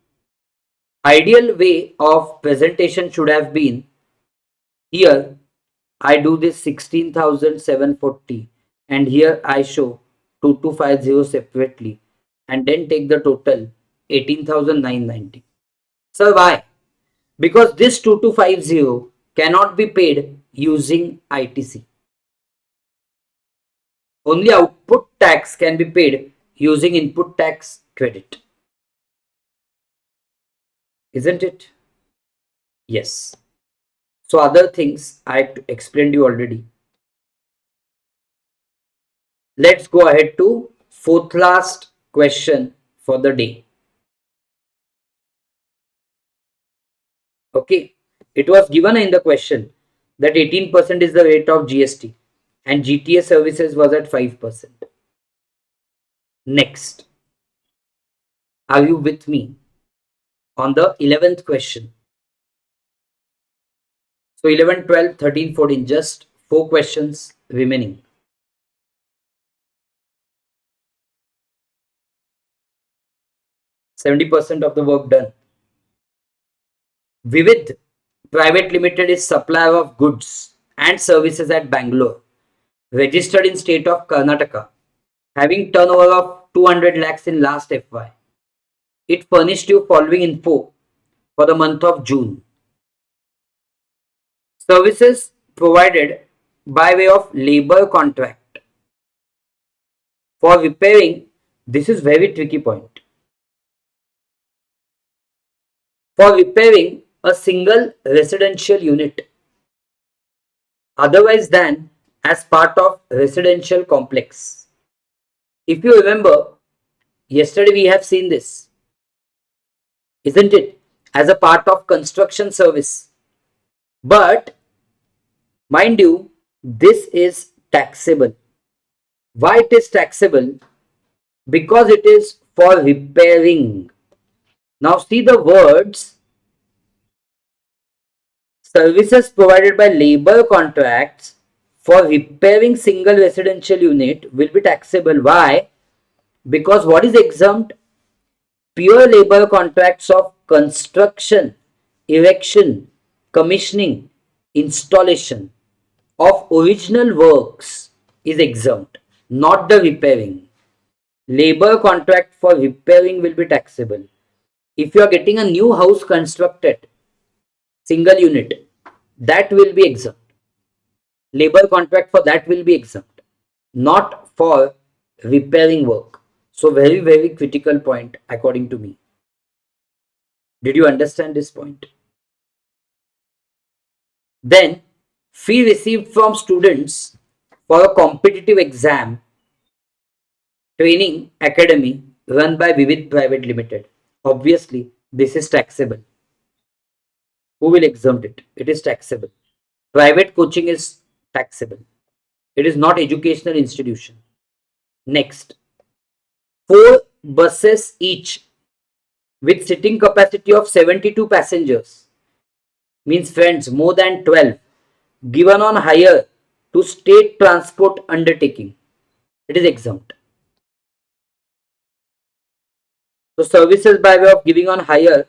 Ideal way of presentation should have been here I do this 16,740 and here I show 2250 separately and then take the total 18,990. So why? Because this 2250 cannot be paid using ITC. Only output tax can be paid using input tax credit. Isn't it? Yes. So other things I explained you already. Let's go ahead to fourth last question for the day. Okay. It was given in the question that 18% is the rate of GST and GTA services was at 5%. Next. Are you with me on the 11th question? So 11, 12, 13, 14, just 4 questions remaining. %70 of the work done. Vivid Private Limited is supplier of goods and services at Bangalore, registered in state of Karnataka, having turnover of 200 lakhs in last FY. It furnished you following info for the month of June. Services provided by way of labor contract for repairing. This is very tricky point. For repairing a single residential unit otherwise than as part of residential complex. If you remember, yesterday we have seen this, isn't it? As a part of construction service. But mind you, this is taxable. Why it is taxable? Because it is for repairing. Now see the words. Services provided by labor contracts for repairing single residential unit will be taxable. Why? Because what is exempt? Pure labor contracts of construction, erection, commissioning, installation of original works is exempt, not the repairing. Labor contract for repairing will be taxable. If you are getting a new house constructed, single unit, that will be exempt. Labor contract for that will be exempt, not for repairing work. So very, very critical point according to me. Did you understand this point? Then fee received from students for a competitive exam training academy run by Vivid Private Limited. Obviously, this is taxable. Who will exempt it? It is taxable. Private coaching is taxable. It is not educational institution. Next, 4 buses each with sitting capacity of 72 passengers, means friends more than 12, given on hire to state transport undertaking. It is exempt. So services by way of giving on hire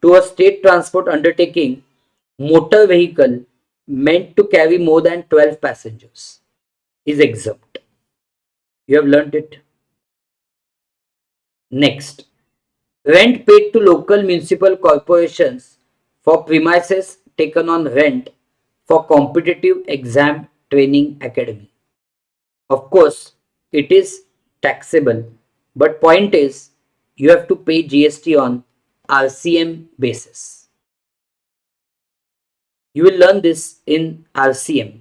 to a state transport undertaking motor vehicle meant to carry more than 12 passengers is exempt. You have learnt it. Next, rent paid to local municipal corporations for premises taken on rent for competitive exam training academy. Of course, it is taxable, but point is you have to pay GST on RCM basis. You will learn this in RCM.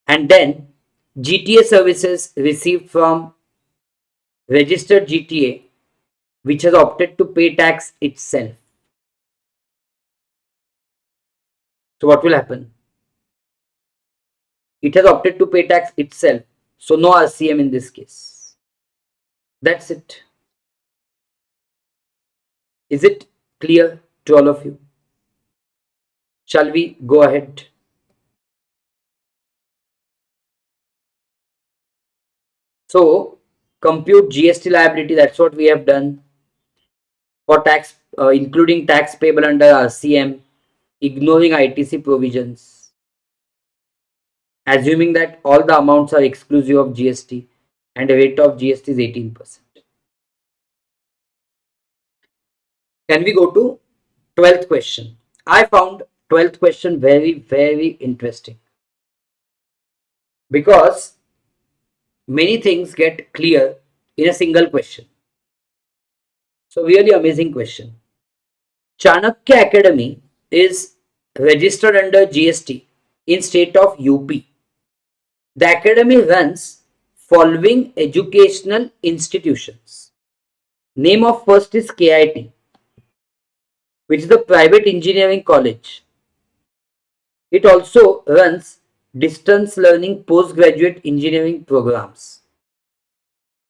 And then GTA services received from registered GTA which has opted to pay tax itself. So what will happen? It has opted to pay tax itself. So no RCM in this case. That's it. Is it clear to all of you? Shall we go ahead? So compute GST liability. That's what we have done for tax, including tax payable under RCM, ignoring ITC provisions, assuming that all the amounts are exclusive of GST and the rate of GST is 18%. Can we go to 12th question? I found 12th question very interesting because many things get clear in a single question. So really amazing question. Chanakya Academy is registered under GST in state of UP. The academy runs following educational institutions. Name of first is KIT, which is the private engineering college. It also runs distance learning postgraduate engineering programs.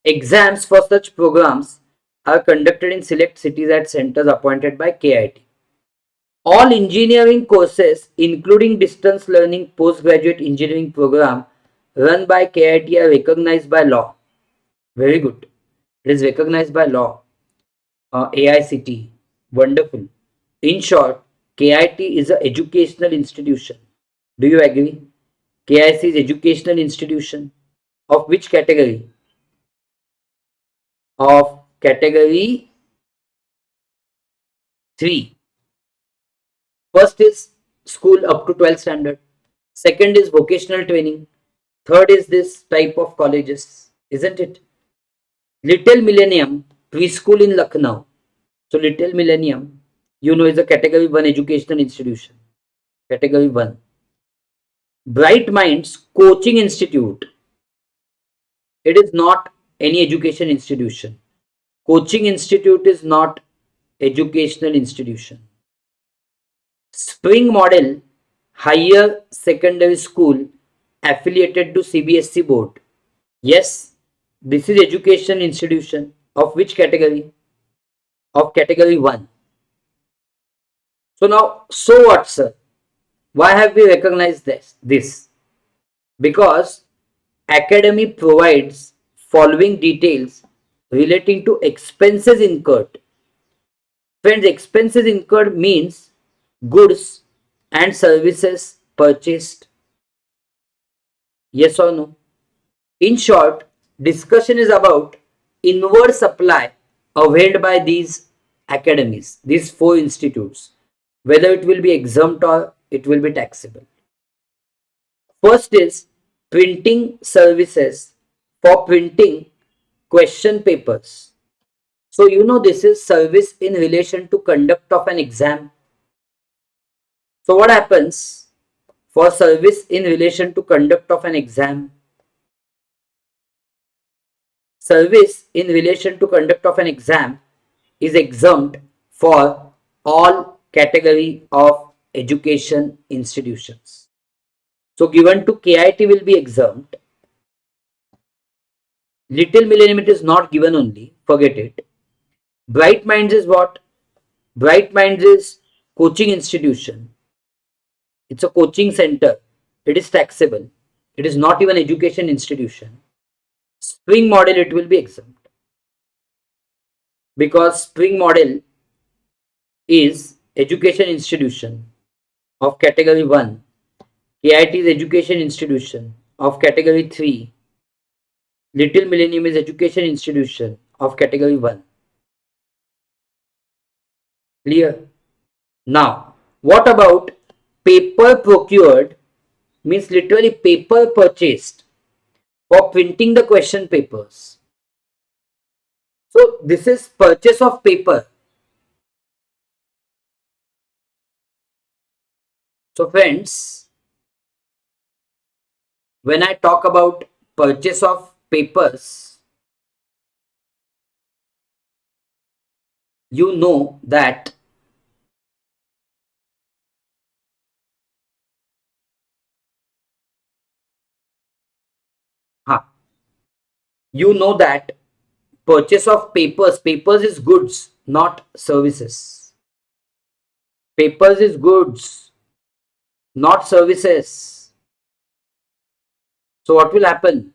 Exams for such programs are conducted in select cities at centers appointed by KIT. All engineering courses, including distance learning postgraduate engineering program run by KIT, are recognized by law. Very good. It is recognized by law. AICT. Wonderful. In short, KIT is an educational institution. Do you agree? KIC is educational institution of which category? Of category 3. First is school up to 12th standard. Second is vocational training. Third is this type of colleges, isn't it? Little Millennium Preschool in Lucknow. So Little Millennium, you know, is a category 1 educational institution. Category 1. Bright Minds Coaching Institute. It is not any education institution. Coaching institute is not educational institution. Spring Model Higher Secondary School affiliated to CBSE board. Yes, this is education institution of which category? Of category 1. So now, so what, sir? Why have we recognized this? Because academy provides following details relating to expenses incurred. Friends, expenses incurred means goods and services purchased. Yes or no? In short, discussion is about inward supply availed by these academies, these 4 institutes, whether it will be exempt or it will be taxable. First is printing services for printing question papers. So you know this is service in relation to conduct of an exam. So what happens for service in relation to conduct of an exam? Service in relation to conduct of an exam is exempt for all category of education institutions. So given to KIT will be exempt, Little Millennium, it is not given only, forget it. Bright Minds is what? Bright Minds is coaching institution. It's a coaching center. It is taxable. It is not even education institution. Spring Model, it will be exempt because Spring Model is education institution of category 1. KIT is education institution of category 3. Little Millennium is education institution of category 1. Clear? Now, what about paper procured? Means literally paper purchased for printing the question papers. So this is purchase of paper. So friends, when I talk about purchase of papers, you know that huh, you know that purchase of papers is goods, not services. Papers is goods, not services. So what will happen?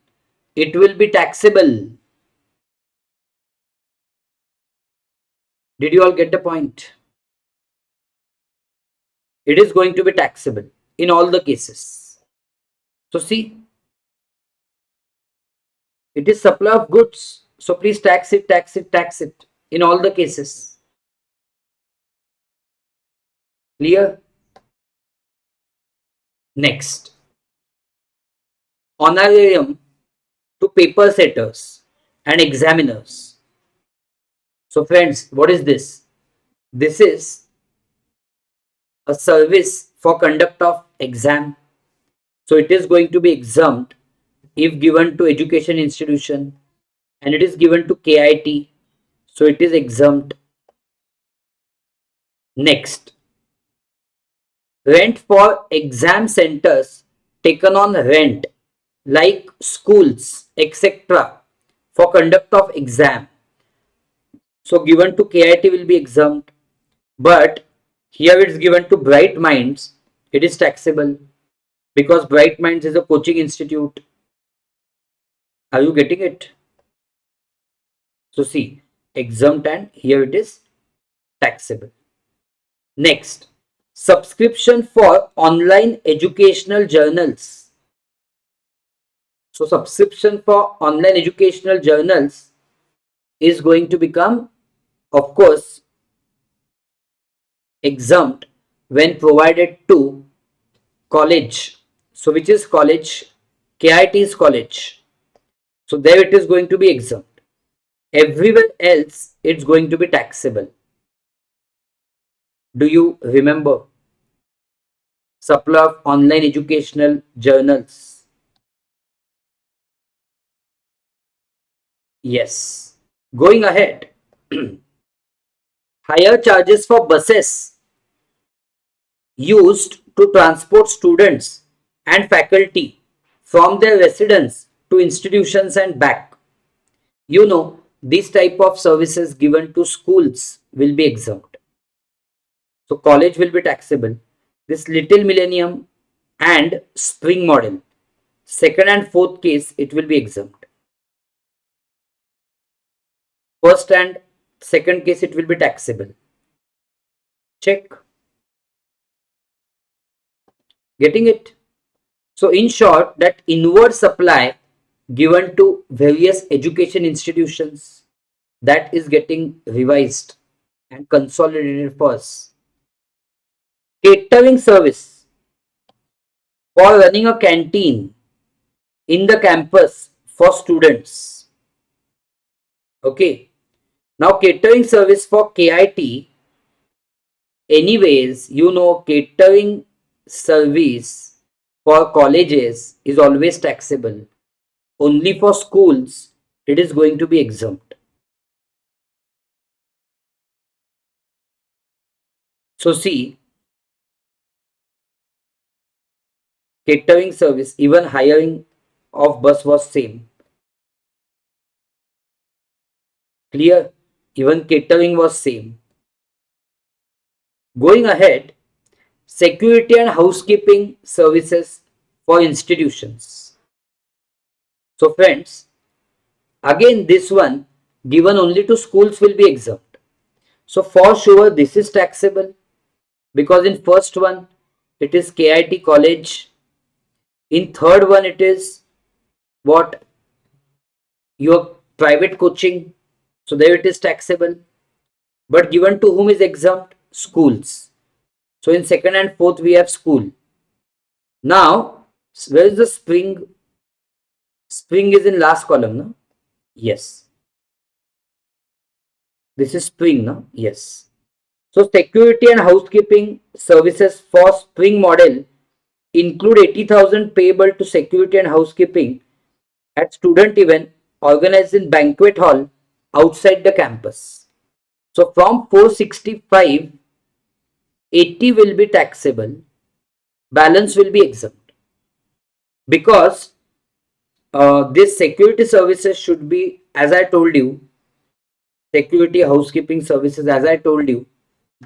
It will be taxable. Did you all get the point? It is going to be taxable in all the cases. So see, it is supply of goods. So please tax it, tax it, tax it in all the cases. Clear? Next, honorarium to paper setters and examiners. So friends, what is this? This is a service for conduct of exam. So it is going to be exempt if given to education institution and it is given to KIT. So it is exempt. Next, rent for exam centers taken on rent like schools etc. for conduct of exam. So given to KIT will be exempt, but here it's given to Bright Minds, it is taxable because Bright Minds is a coaching institute. Are you getting it? So see, exempt and here it is taxable. Next, subscription for online educational journals. So subscription for online educational journals is going to become, of course, exempt when provided to college. So which is college? KIT is college. So there it is going to be exempt. Everywhere else it's going to be taxable. Do you remember? Supply of online educational journals. Yes. Going ahead. Higher charges for buses used to transport students and faculty from their residence to institutions and back. You know, these type of services given to schools will be exempt. So college will be taxable. This Little Millennium and Spring Model, second and fourth case, it will be exempt. First and second case, it will be taxable. Check. Getting it? So in short, that inward supply given to various education institutions, that is getting revised and consolidated for us. Catering service for running a canteen in the campus for students. Okay. Now catering service for KIT, anyways, you know, catering service for colleges is always taxable. Only for schools, it is going to be exempt. So see, catering service, even hiring of bus was same. Clear? Even catering was same. Going ahead, security and housekeeping services for institutions. So friends, again this one given only to schools will be exempt. So for sure this is taxable because in first one it is KIT college, in third one it is what, your private coaching, so there it is taxable. But given to whom is exempt? Schools. So in second and fourth we have school. Now where is the spring? Spring is in last column, no? Yes. This is spring, no? Yes. So security and housekeeping services for spring model include 80,000 payable to security and housekeeping at student event organized in banquet hall outside the campus. So from 465, 80 will be taxable, balance will be exempt because this security services should be, as I told you, security housekeeping services, as I told you,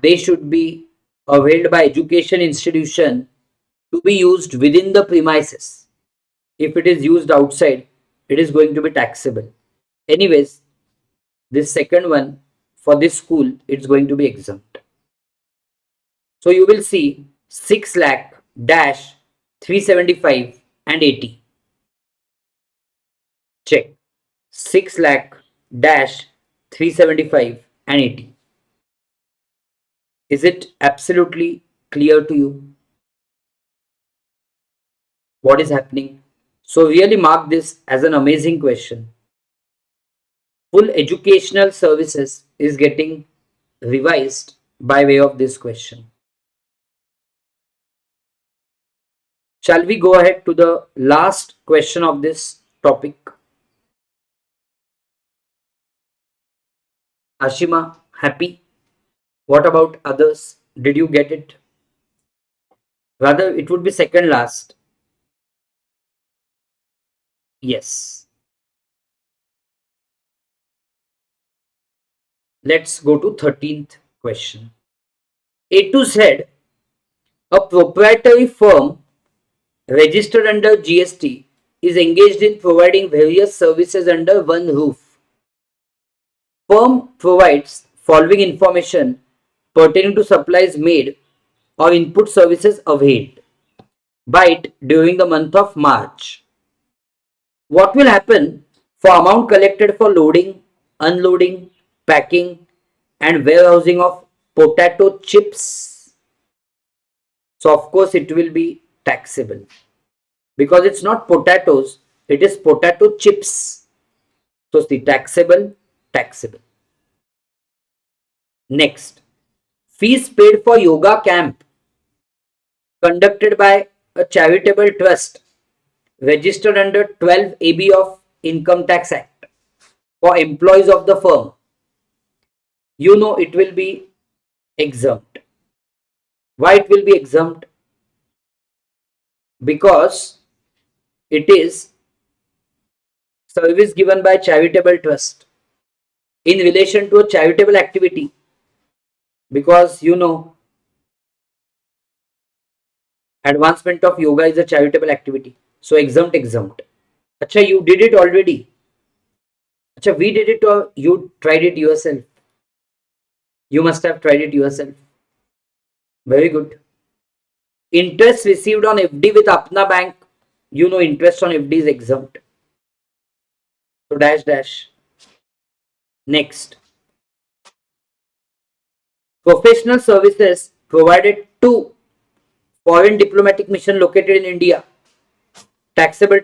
they should be availed by education institution to be used within the premises. If it is used outside, it is going to be taxable. Anyways, this second one for this school, it's going to be exempt. So you will see 6 lakh dash 375 and 80. Check 6 lakh dash 375 and 80. Is it absolutely clear to you what is happening? So really mark this as an amazing question. Full educational services is getting revised by way of this question. Shall we go ahead to the last question of this topic? Ashima, happy? What about others? Did you get it? Rather, it would be second last. Yes. Let's go to 13th question. A to Z, a proprietary firm registered under GST is engaged in providing various services under one roof. Firm provides following information pertaining to supplies made or input services availed by it during the month of March. What will happen for amount collected for loading, unloading, packing and warehousing of potato chips? So of course it will be taxable because it's not potatoes, it is potato chips. So the taxable, taxable. Next, fees paid for yoga camp conducted by a charitable trust registered under 12 AB of Income Tax Act for employees of the firm. You know it will be exempt. Why it will be exempt? Because it is service given by charitable trust in relation to a charitable activity, because you know advancement of yoga is a charitable activity, so exempt. Acha, you did it already. Acha, we did it or you tried it yourself? You must have tried it yourself. Very good. Interest received on FD with Apna Bank, you know interest on FD is exempt, so dash dash. Next, professional services provided to foreign diplomatic mission located in India, taxable.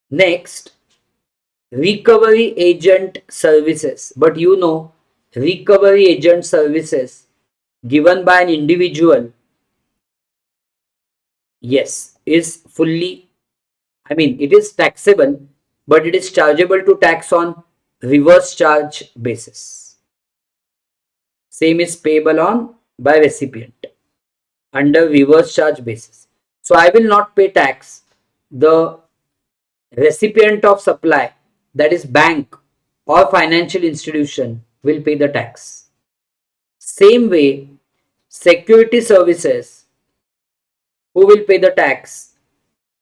Next, recovery agent services, but you know recovery agent services given by an individual, yes, is fully, I mean it is taxable, but it is chargeable to tax on reverse charge basis. Same is payable on by recipient under reverse charge basis. So I will not pay tax. The recipient of supply that is bank or financial institution, will pay the tax. Same way, security services, who will pay the tax?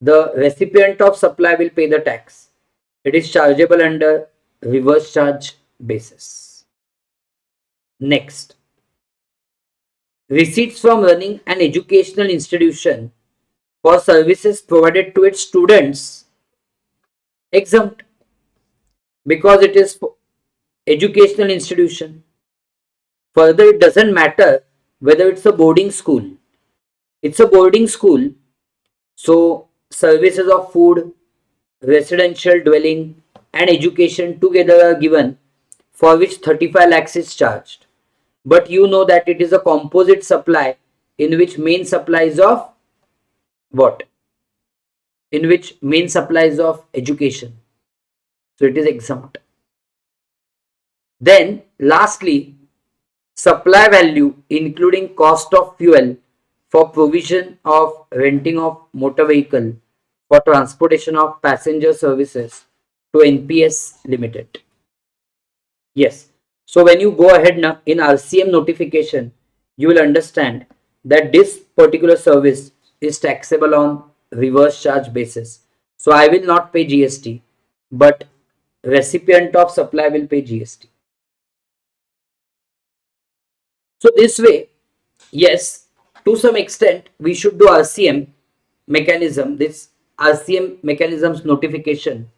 The recipient of supply will pay the tax. It is chargeable under reverse charge basis. Next, receipts from running an educational institution for services provided to its students, exempt, because it is educational institution. Further, it doesn't matter whether it's a boarding school. It's a boarding school, so services of food, residential dwelling and education together are given, for which 35 lakhs is charged. But you know that it is a composite supply in which main supply is of what? In which main supply is of education. So it is exempt. Then lastly, supply value including cost of fuel for provision of renting of motor vehicle for transportation of passenger services to NPS Limited. Yes. So when you go ahead now in RCM notification, you will understand that this particular service is taxable on reverse charge basis. So I will not pay GST, but recipient of supply will pay GST. So this way, yes, to some extent, we should do RCM mechanism, this RCM mechanisms notification.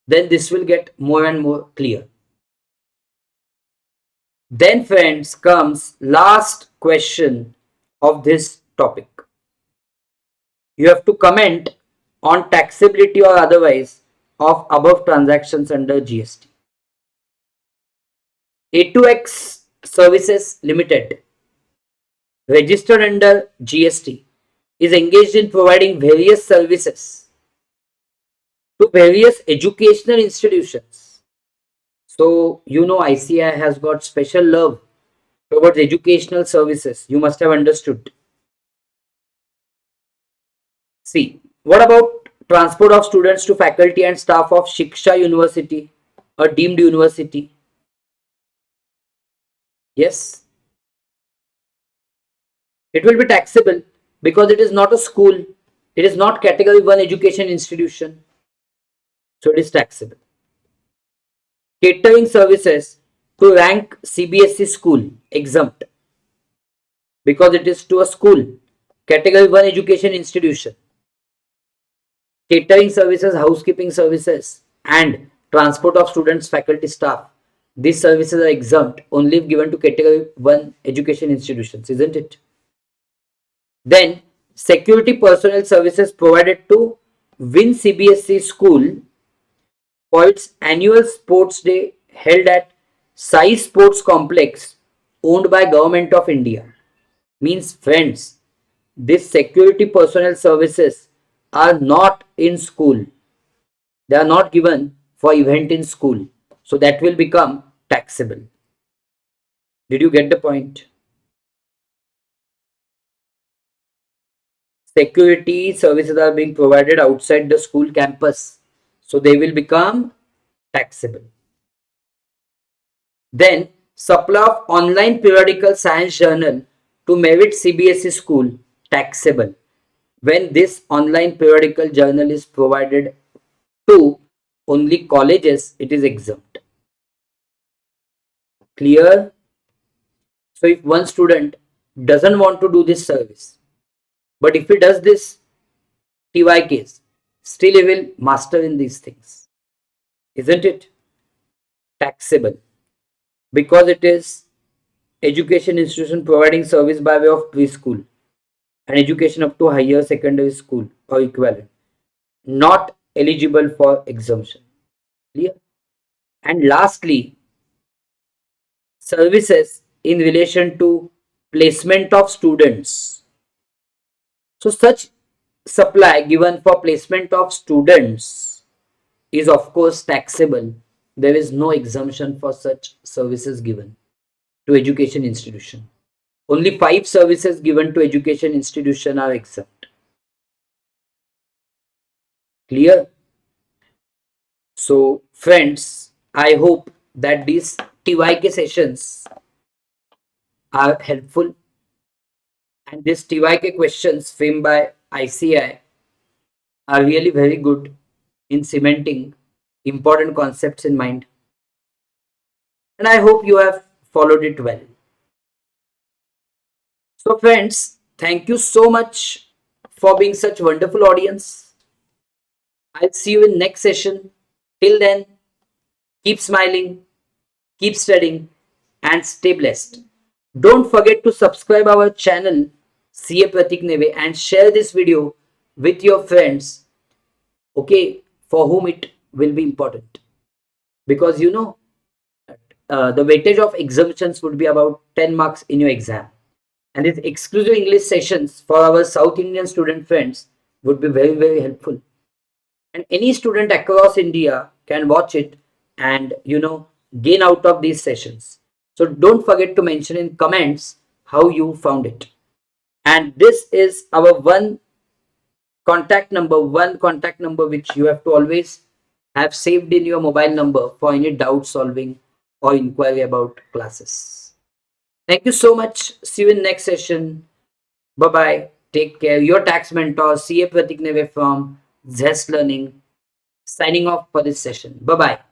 Then this will get more and more clear. Then friends comes last question of this topic. You have to comment on taxability or otherwise of above transactions under GST. A2X Services Limited, registered under GST, is engaged in providing various services to various educational institutions. So, you know, ICI has got special love towards educational services. You must have understood. See, what about transport of students to faculty and staff of Shiksha University, a deemed university? Yes, it will be taxable because it is not a school. It is not category 1 education institution. So it is taxable. Catering services to rank CBSE school, exempt, because it is to a school, category 1 education institution. Catering services, housekeeping services and transport of students, faculty, staff, these services are exempt only if given to category 1 education institutions, isn't it? Then security personnel services provided to Win CBSE school for its annual sports day held at Sai Sports Complex owned by Government of India. Means friends, these security personnel services are not in school. They are not given for event in school. So that will become taxable. Did you get the point? Security services are being provided outside the school campus. So they will become taxable. Then supply of online periodical science journal to Merit CBSE school, taxable. When this online periodical journal is provided to only colleges, it is exempt. Clear? So if one student doesn't want to do this service, but if he does this TYKs, still he will master in these things. Isn't it? Taxable. Because it is education institution providing service by way of preschool and education up to higher secondary school or equivalent, not eligible for exemption. Clear? And lastly, services in relation to placement of students. So such supply given for placement of students is of course taxable. There is no exemption for such services given to education institution. Only 5 services given to education institution are exempt. Clear? So friends, I hope that these TYK sessions are helpful, and these TYK questions framed by ICI are really very good in cementing important concepts in mind, and I hope you have followed it well. So friends, thank you so much for being such wonderful audience. I'll see you in next session. Till then, keep smiling, keep studying, and stay blessed. Don't forget to subscribe our channel CA Pratik Neve and share this video with your friends, okay, for whom it will be important. Because the weightage of exemptions would be about 10 marks in your exam. And these exclusive English sessions for our South Indian student friends would be very, very helpful. And any student across India can watch it and gain out of these sessions. So don't forget to mention in comments how you found it. And this is our one contact number which you have to always have saved in your mobile number for any doubt solving or inquiry about classes. Thank you so much. See you in next session. Bye bye. Take care. Your tax mentor, CA Pratik Neve from Zest Learning, signing off for this session. Bye bye.